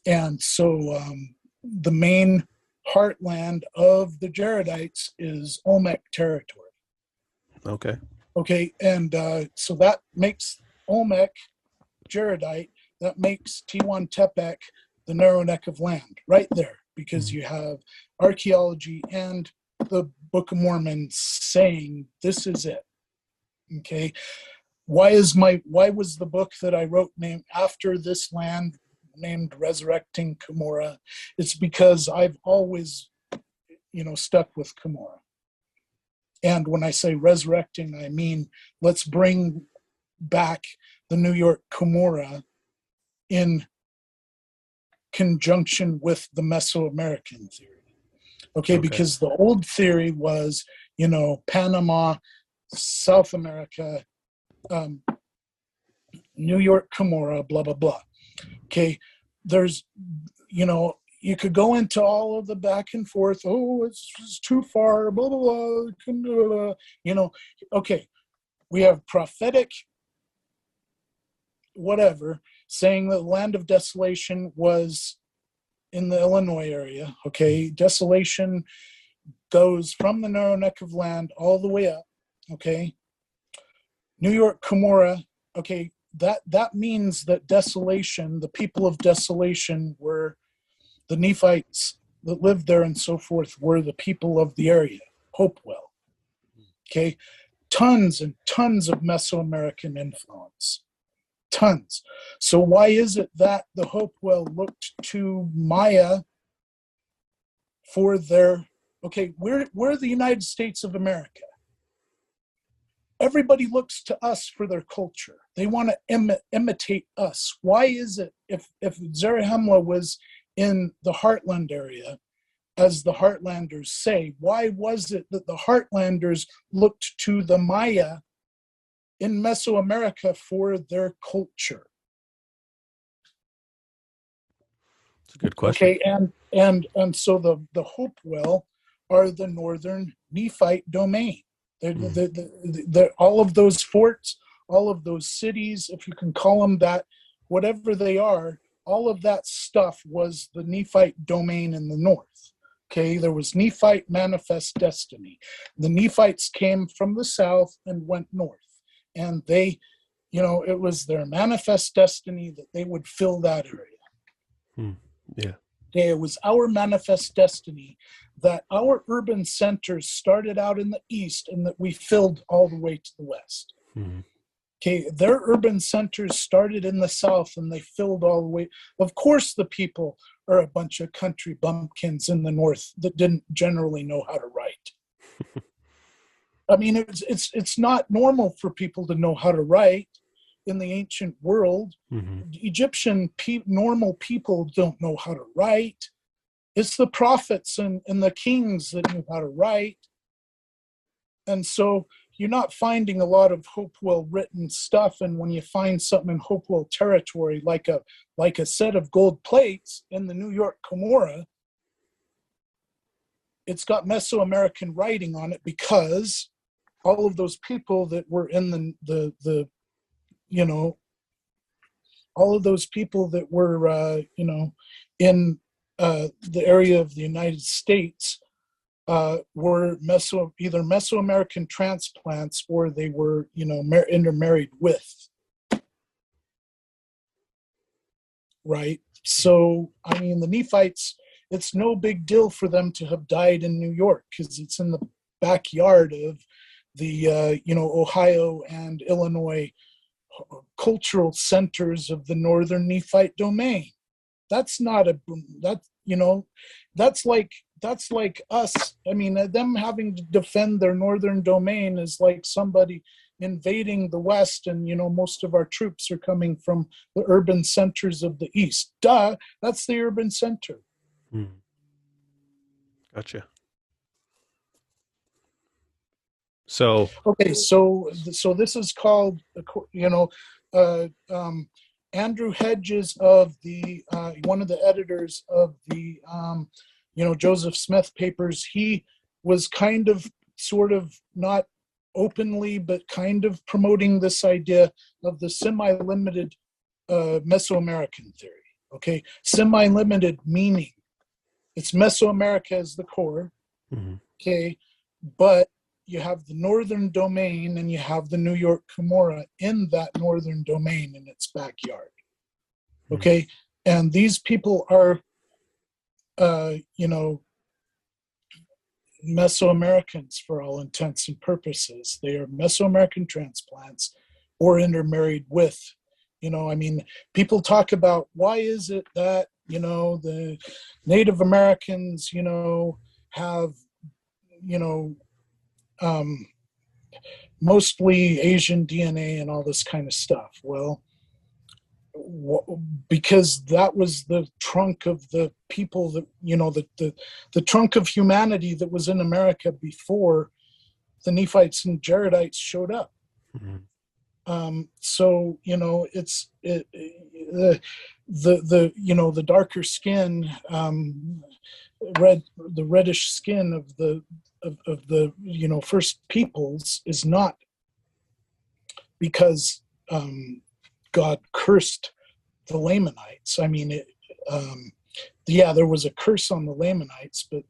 and so the main heartland of the Jaredites is Olmec territory. Okay, and so that makes Olmec Jaredite, that makes Tehuantepec the narrow neck of land right there, because you have archaeology and the Book of Mormon saying this is it. Okay, why was the book that I wrote named after this land named Resurrecting Cumorah? It's because I've always, stuck with Cumorah. And when I say resurrecting, I mean let's bring back the New York Cumorah in conjunction with the Mesoamerican theory. Okay, because the old theory was, Panama, South America, New York Cumorah, blah, blah, blah. Okay, there's, you could go into all of the back and forth. Oh, it's too far, blah, blah, blah. Okay, we have prophetic whatever saying that the land of desolation was in the Illinois area. Okay, desolation goes from the narrow neck of land all the way up. Okay, New York, Cumorah. Okay, that means that desolation, the people of desolation were the Nephites that lived there and so forth, were the people of the area, Hopewell. Okay, tons and tons of Mesoamerican influence. Tons. So why is it that the Hopewell looked to Maya for their, okay, we're the United States of America. Everybody looks to us for their culture. They want to imitate us. Why is it, if Zarahemla was in the Heartland area, as the Heartlanders say, why was it that the Heartlanders looked to the Maya in Mesoamerica for their culture? It's a good question. Okay, and so the Hopewell are the northern Nephite domain. They're all of those forts, all of those cities, if you can call them that, whatever they are, all of that stuff was the Nephite domain in the north. Okay, there was Nephite manifest destiny. The Nephites came from the south and went north. And they, it was their manifest destiny that they would fill that area. Yeah. Okay, it was our manifest destiny that our urban centers started out in the east and that we filled all the way to the west. Mm-hmm. Okay, their urban centers started in the south and they filled all the way. Of course, the people are a bunch of country bumpkins in the north that didn't generally know how to write. I mean, it's not normal for people to know how to write in the ancient world. Mm-hmm. Egyptian normal people don't know how to write. It's the prophets and the kings that knew how to write. And so you're not finding a lot of Hopewell written stuff. And when you find something in Hopewell territory, like a set of gold plates in the New York Cumorah, it's got Mesoamerican writing on it because all of those people that were in all of those people that were, in the area of the United States were either Mesoamerican transplants or they were, intermarried with. Right? So, I mean, the Nephites, it's no big deal for them to have died in New York because it's in the backyard of the, Ohio and Illinois cultural centers of the northern Nephite domain. That's not that's like us. I mean, them having to defend their northern domain is like somebody invading the West and, most of our troops are coming from the urban centers of the East. Duh, that's the urban center. Gotcha. So okay, so this is called, Andrew Hedges of the one of the editors of the Joseph Smith papers. He was kind of, sort of, not openly, but kind of promoting this idea of the semi-limited Mesoamerican theory. Okay, semi-limited meaning it's Mesoamerica as the core. Mm-hmm. Okay, but you have the northern domain and you have the New York Cumorah in that northern domain in its backyard. Okay, and these people are, Mesoamericans for all intents and purposes. They are Mesoamerican transplants or intermarried with. People talk about why is it that, the Native Americans, have, mostly Asian DNA and all this kind of stuff. Well, because that was the trunk of the people that, the trunk of humanity that was in America before the Nephites and Jaredites showed up. Mm-hmm. So it's the darker skin, the reddish skin of the first peoples is not because God cursed the Lamanites. I mean, there was a curse on the Lamanites, but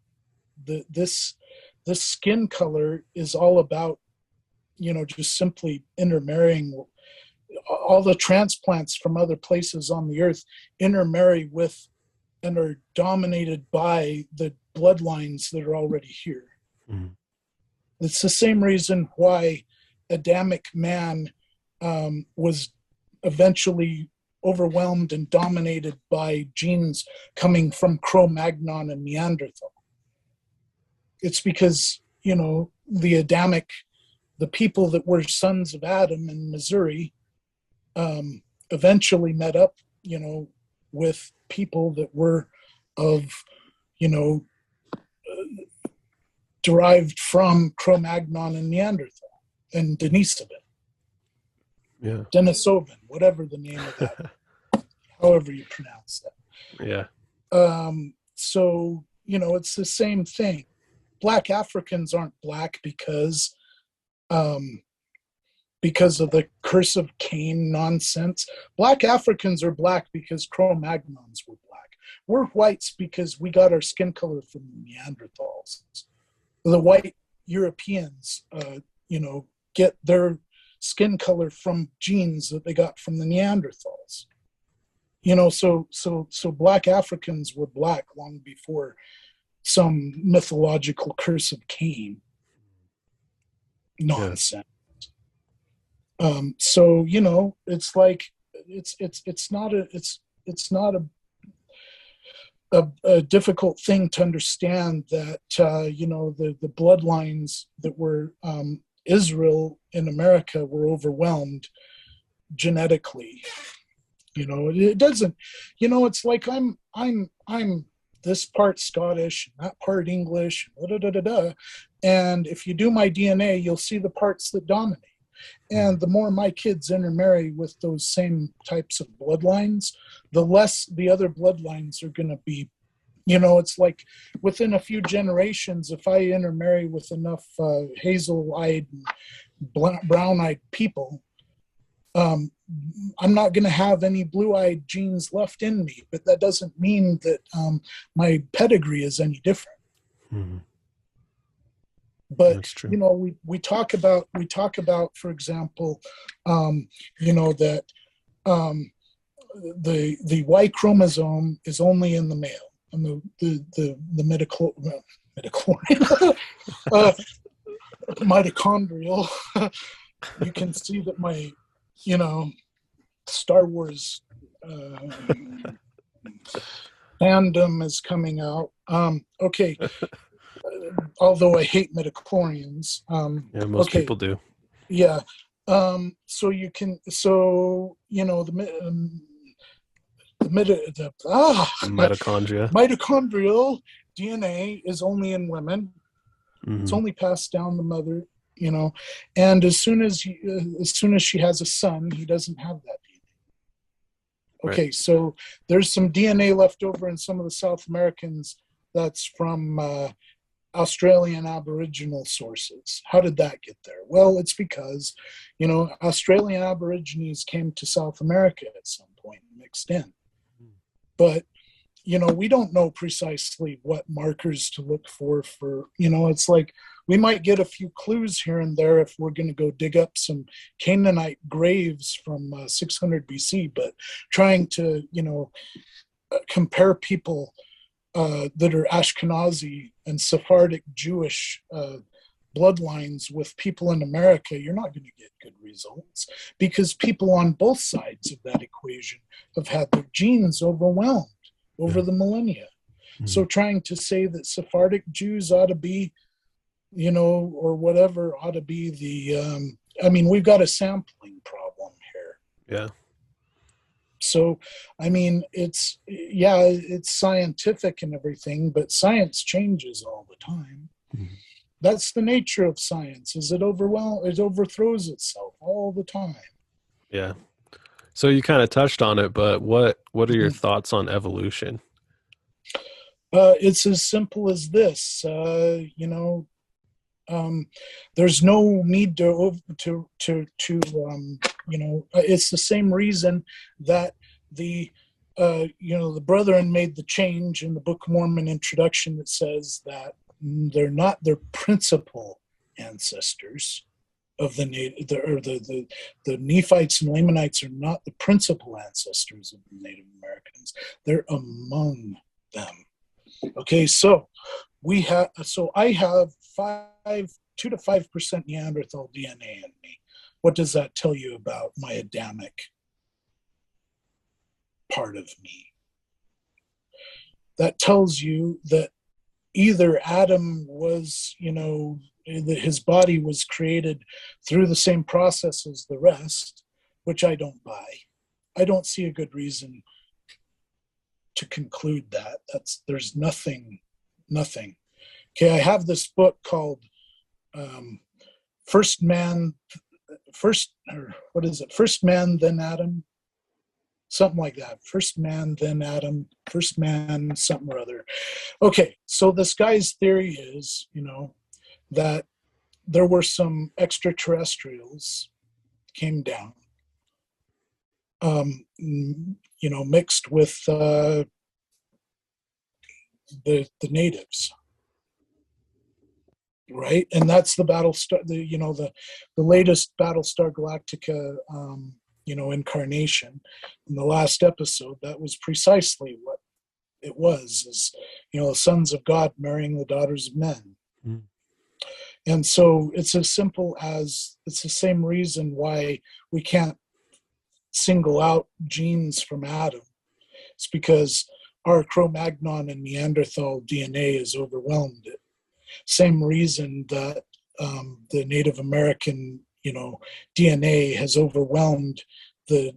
this skin color is all about just simply intermarrying. All the transplants from other places on the earth intermarry with and are dominated by the bloodlines that are already here. Mm-hmm. It's the same reason why Adamic man was eventually overwhelmed and dominated by genes coming from Cro-Magnon and Neanderthal. It's because, the people that were sons of Adam in Missouri eventually met up, with people that were of, derived from Cro-Magnon and Neanderthal and Denisovan. Yeah. Denisovan, whatever the name of that, however you pronounce that. Yeah. So, it's the same thing. Black Africans aren't black because of the curse of Cain nonsense. Black Africans are black because Cro-Magnons were black. We're whites because we got our skin color from Neanderthals. The white Europeans, get their skin color from genes that they got from the Neanderthals. So black Africans were black long before some mythological curse of Cain nonsense. Yeah. It's like it's not a difficult thing to understand that the bloodlines that were Israel in America were overwhelmed genetically. It doesn't. It's like I'm this part Scottish, that part English, and if you do my DNA, you'll see the parts that dominate. And the more my kids intermarry with those same types of bloodlines, the less the other bloodlines are going to be, it's like within a few generations, if I intermarry with enough hazel-eyed, brown-eyed people, I'm not going to have any blue-eyed genes left in me, but that doesn't mean that my pedigree is any different. Mm-hmm. But we talk about, for example, that the Y chromosome is only in the male, and the mitochondrial. You can see that my Star Wars fandom is coming out. Okay. Although I hate midichlorians. Most people do. Yeah. So you can, mitochondrial DNA is only in women. Mm-hmm. It's only passed down the mother, and as soon as she has a son, he doesn't have that DNA. Okay. Right. So there's some DNA left over in some of the South Americans that's from Australian Aboriginal sources. How did that get there? Well, it's because, Australian Aborigines came to South America at some point and mixed in. But, we don't know precisely what markers to look for, it's like we might get a few clues here and there if we're going to go dig up some Canaanite graves from 600 BC, but trying to, compare people that are Ashkenazi and Sephardic Jewish bloodlines with people in America, you're not going to get good results because people on both sides of that equation have had their genes overwhelmed over the millennia. Mm-hmm. So trying to say that Sephardic Jews ought to be, or whatever ought to be the, we've got a sampling problem here. Yeah. So, it's scientific and everything, but science changes all the time. Mm-hmm. That's the nature of science, is it overthrows itself all the time. Yeah. So you kind of touched on it, but what are your thoughts on evolution? It's as simple as this, there's no need to it's the same reason that the Brethren made the change in the Book of Mormon introduction that says that they're not their principal ancestors. of the Nephites and Lamanites are not the principal ancestors of the Native Americans. They're among them. Okay, so I have 2 to 5% Neanderthal DNA in me. What does that tell you about my Adamic part of me? That tells you that either Adam was, his body was created through the same process as the rest, which I don't buy. I don't see a good reason to conclude that. There's nothing. Okay, I have this book called First Man, Then Adam? Something like that. First Man, Then Adam, First Man, something or other. Okay, so this guy's theory is, that there were some extraterrestrials came down, mixed with the natives, right? And that's the Battlestar, the latest Battlestar Galactica, incarnation. In the last episode, that was precisely what it was, is, the sons of God marrying the daughters of men. Mm. And so it's as simple as, it's the same reason why we can't single out genes from Adam. It's because our Cro-Magnon and Neanderthal DNA has overwhelmed it. Same reason that the Native American, DNA has overwhelmed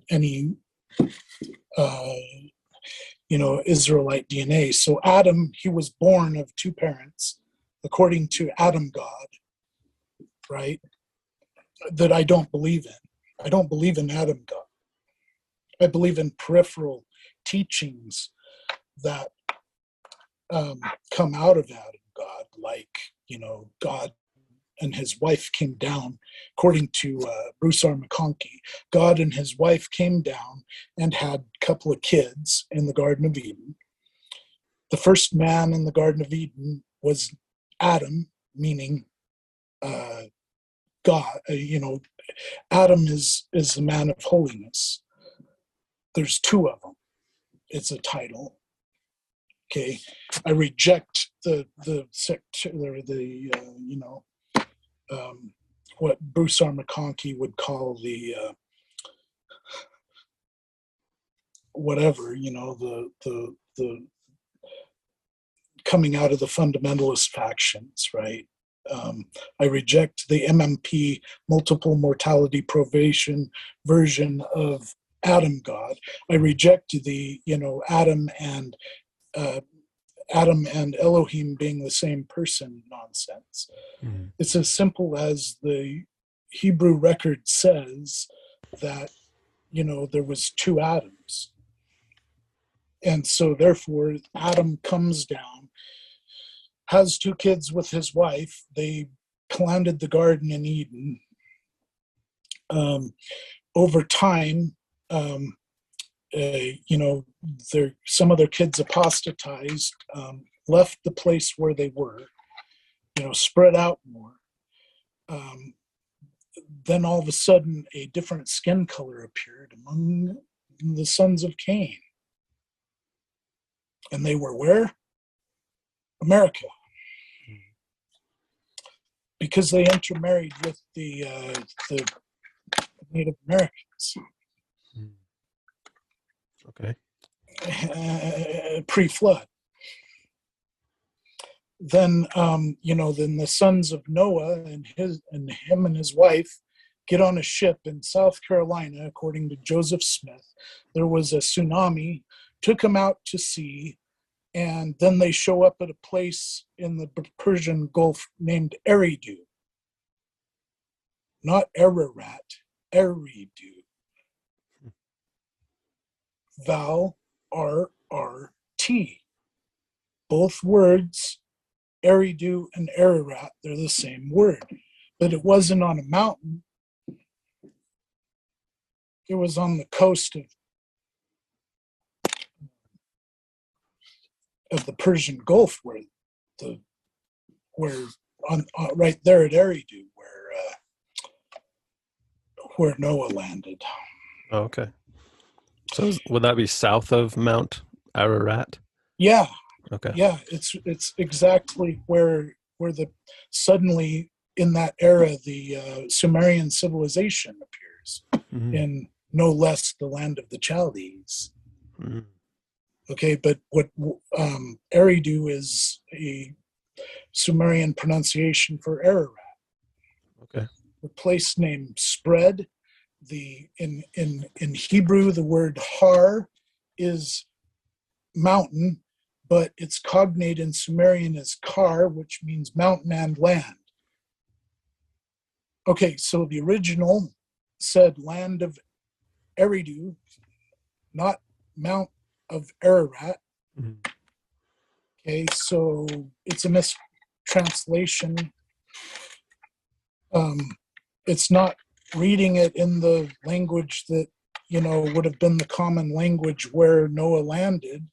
any Israelite DNA. So Adam, he was born of two parents, according to Adam God, right? That I don't believe in. I don't believe in Adam God. I believe in peripheral teachings that come out of Adam God, like, God and his wife came down, according to Bruce R. McConkie. God and his wife came down and had a couple of kids in the Garden of Eden. The first man in the Garden of Eden was Adam, meaning God. Adam is the man of holiness. There's two of them. It's a title. Okay, I reject what Bruce R. McConkie would call the the coming out of the fundamentalist factions, right? I reject the MMP, multiple mortality probation version of Adam God. I reject the Adam and Elohim being the same person nonsense. Mm-hmm. It's as simple as the Hebrew record says that, there was two Adams. And so therefore Adam comes down, has two kids with his wife. They planted the garden in Eden. Over time, some of their kids apostatized, left the place where they were, spread out more. Then all of a sudden, a different skin color appeared among the sons of Cain. And they were where? America. Because they intermarried with the Native Americans. Okay. Pre-flood. Then, then the sons of Noah and him and his wife get on a ship in South Carolina, according to Joseph Smith. There was a tsunami, took them out to sea, and then they show up at a place in the Persian Gulf named Eridu. Not Ararat, Eridu. Vowel R-R-T. Both words, Eridu and Ararat, they're the same word. But it wasn't on a mountain. It was on the coast of the Persian Gulf, right there at Eridu, where Noah landed. Oh, okay. So would that be south of Mount Ararat? Yeah, Okay. yeah, it's exactly where the suddenly in that era the Sumerian civilization appears Mhm. in no less the land of the Chaldees. Mhm. Okay, but what Eridu is a Sumerian pronunciation for Ararat. Okay. The place name spread. The in Hebrew the word har is mountain, but its cognate in Sumerian is kar, which means mountain and land. Okay, so the original said land of Eridu, not Mount of Ararat. Mhm. Okay, so it's a mistranslation. It's not reading it in the language that would have been the common language where Noah landed.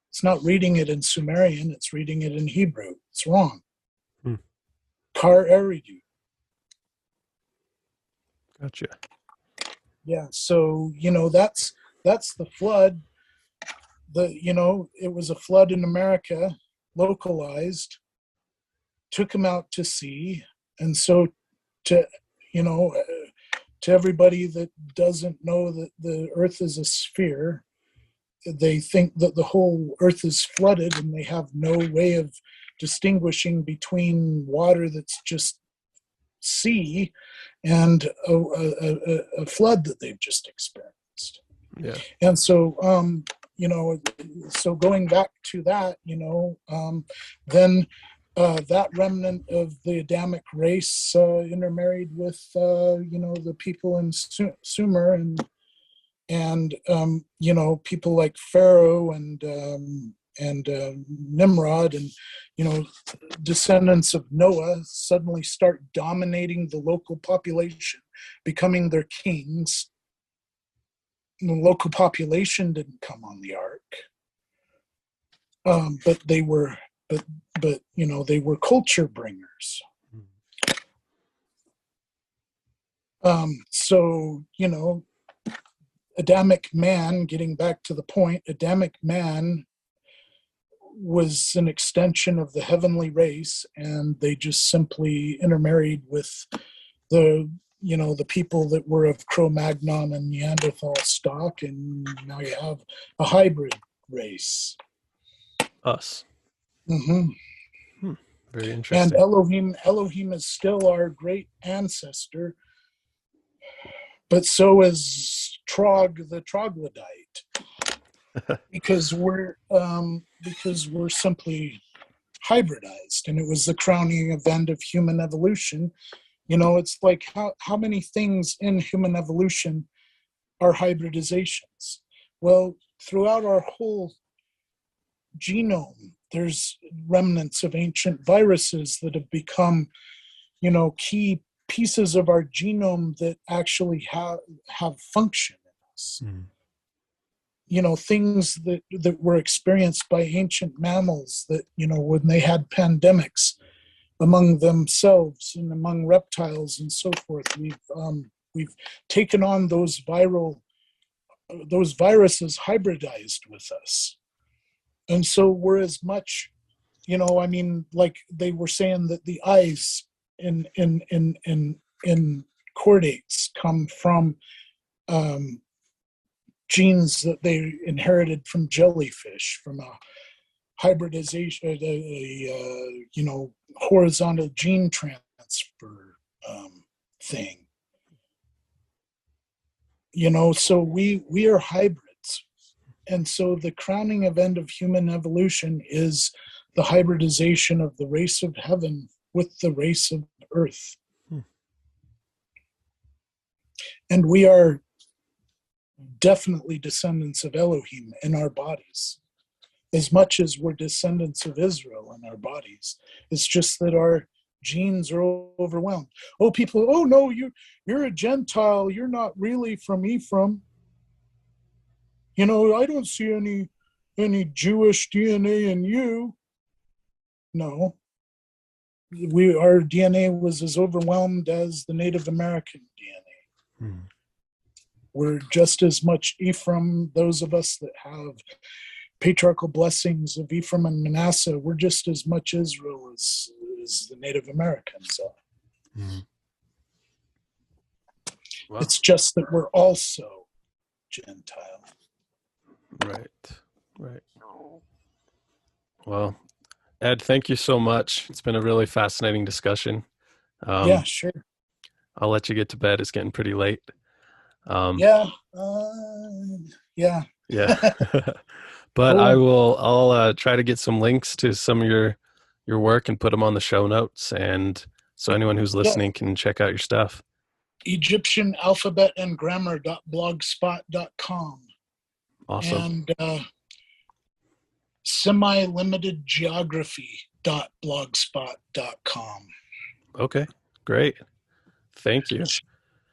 It's not reading it in Sumerian. It's reading it in Hebrew. It's wrong. Hmm. Kar Eridu. Gotcha. Yeah. So that's the flood. It was a flood in America, localized, took them out to sea, and so to you know to everybody that doesn't know that the Earth is a sphere, they think that the whole Earth is flooded, and they have no way of distinguishing between water that's just sea and a flood that they've just experienced. Yeah. And so, so going back to that, then that remnant of the Adamic race intermarried with, the people in Sumer and people like Pharaoh and Nimrod and descendants of Noah suddenly start dominating the local population, becoming their kings. The local population didn't come on the ark, but they were, they were culture bringers. So Adamic man, getting back to the point, Adamic man was an extension of the heavenly race, and they just simply intermarried with the people that were of Cro-Magnon and Neanderthal stock, and now you have a hybrid race. Us. Mm-hmm. Very And interesting. Elohim is still our great ancestor, but so is Trog the troglodyte, because we're simply hybridized, and it was the crowning event of human evolution. It's like how many things in human evolution are hybridizations? Well, throughout our whole genome, there's remnants of ancient viruses that have become, key pieces of our genome that actually have function in us. Mm. Things that were experienced by ancient mammals that, when they had pandemics among themselves and among reptiles and so forth, we've taken on those viruses hybridized with us. And so we're as much, like they were saying that the eyes in chordates come from genes that they inherited from jellyfish, from a hybridization, horizontal gene transfer thing. So we are hybrids. And so the crowning event of human evolution is the hybridization of the race of heaven with the race of earth. And we are definitely descendants of Elohim in our bodies, as much as we're descendants of Israel in our bodies. It's just that our genes are overwhelmed. Oh, people, oh no, you're a Gentile. You're not really from Ephraim. I don't see any Jewish DNA in you. No, our DNA was as overwhelmed as the Native American DNA. Hmm. We're just as much Ephraim, those of us that have patriarchal blessings of Ephraim and Manasseh, we're just as much Israel as the Native Americans are. Hmm. Wow. It's just that we're also Gentile. Right. Well, Ed, thank you so much. It's been a really fascinating discussion. Yeah, sure. I'll let you get to bed. It's getting pretty late. Yeah. Yeah. But Cool. I'll try to get some links to some of your work and put them on the show notes. And so anyone who's listening can check out your stuff. Egyptian alphabet and grammar.blogspot.com. Awesome. And semi-limited geography.blogspot.com. Okay, great. Thank you.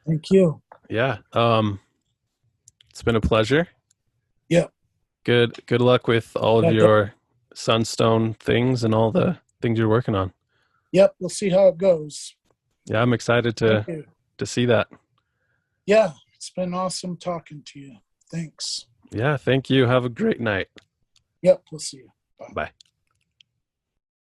Thank you. Yeah. It's been a pleasure. Yeah. Good luck with all of your sunstone things and all the things you're working on. Yep, we'll see how it goes. Yeah, I'm excited to see that. Yeah, it's been awesome talking to you. Thanks. Yeah, thank you. Have a great night. Yep, we'll see you. Bye.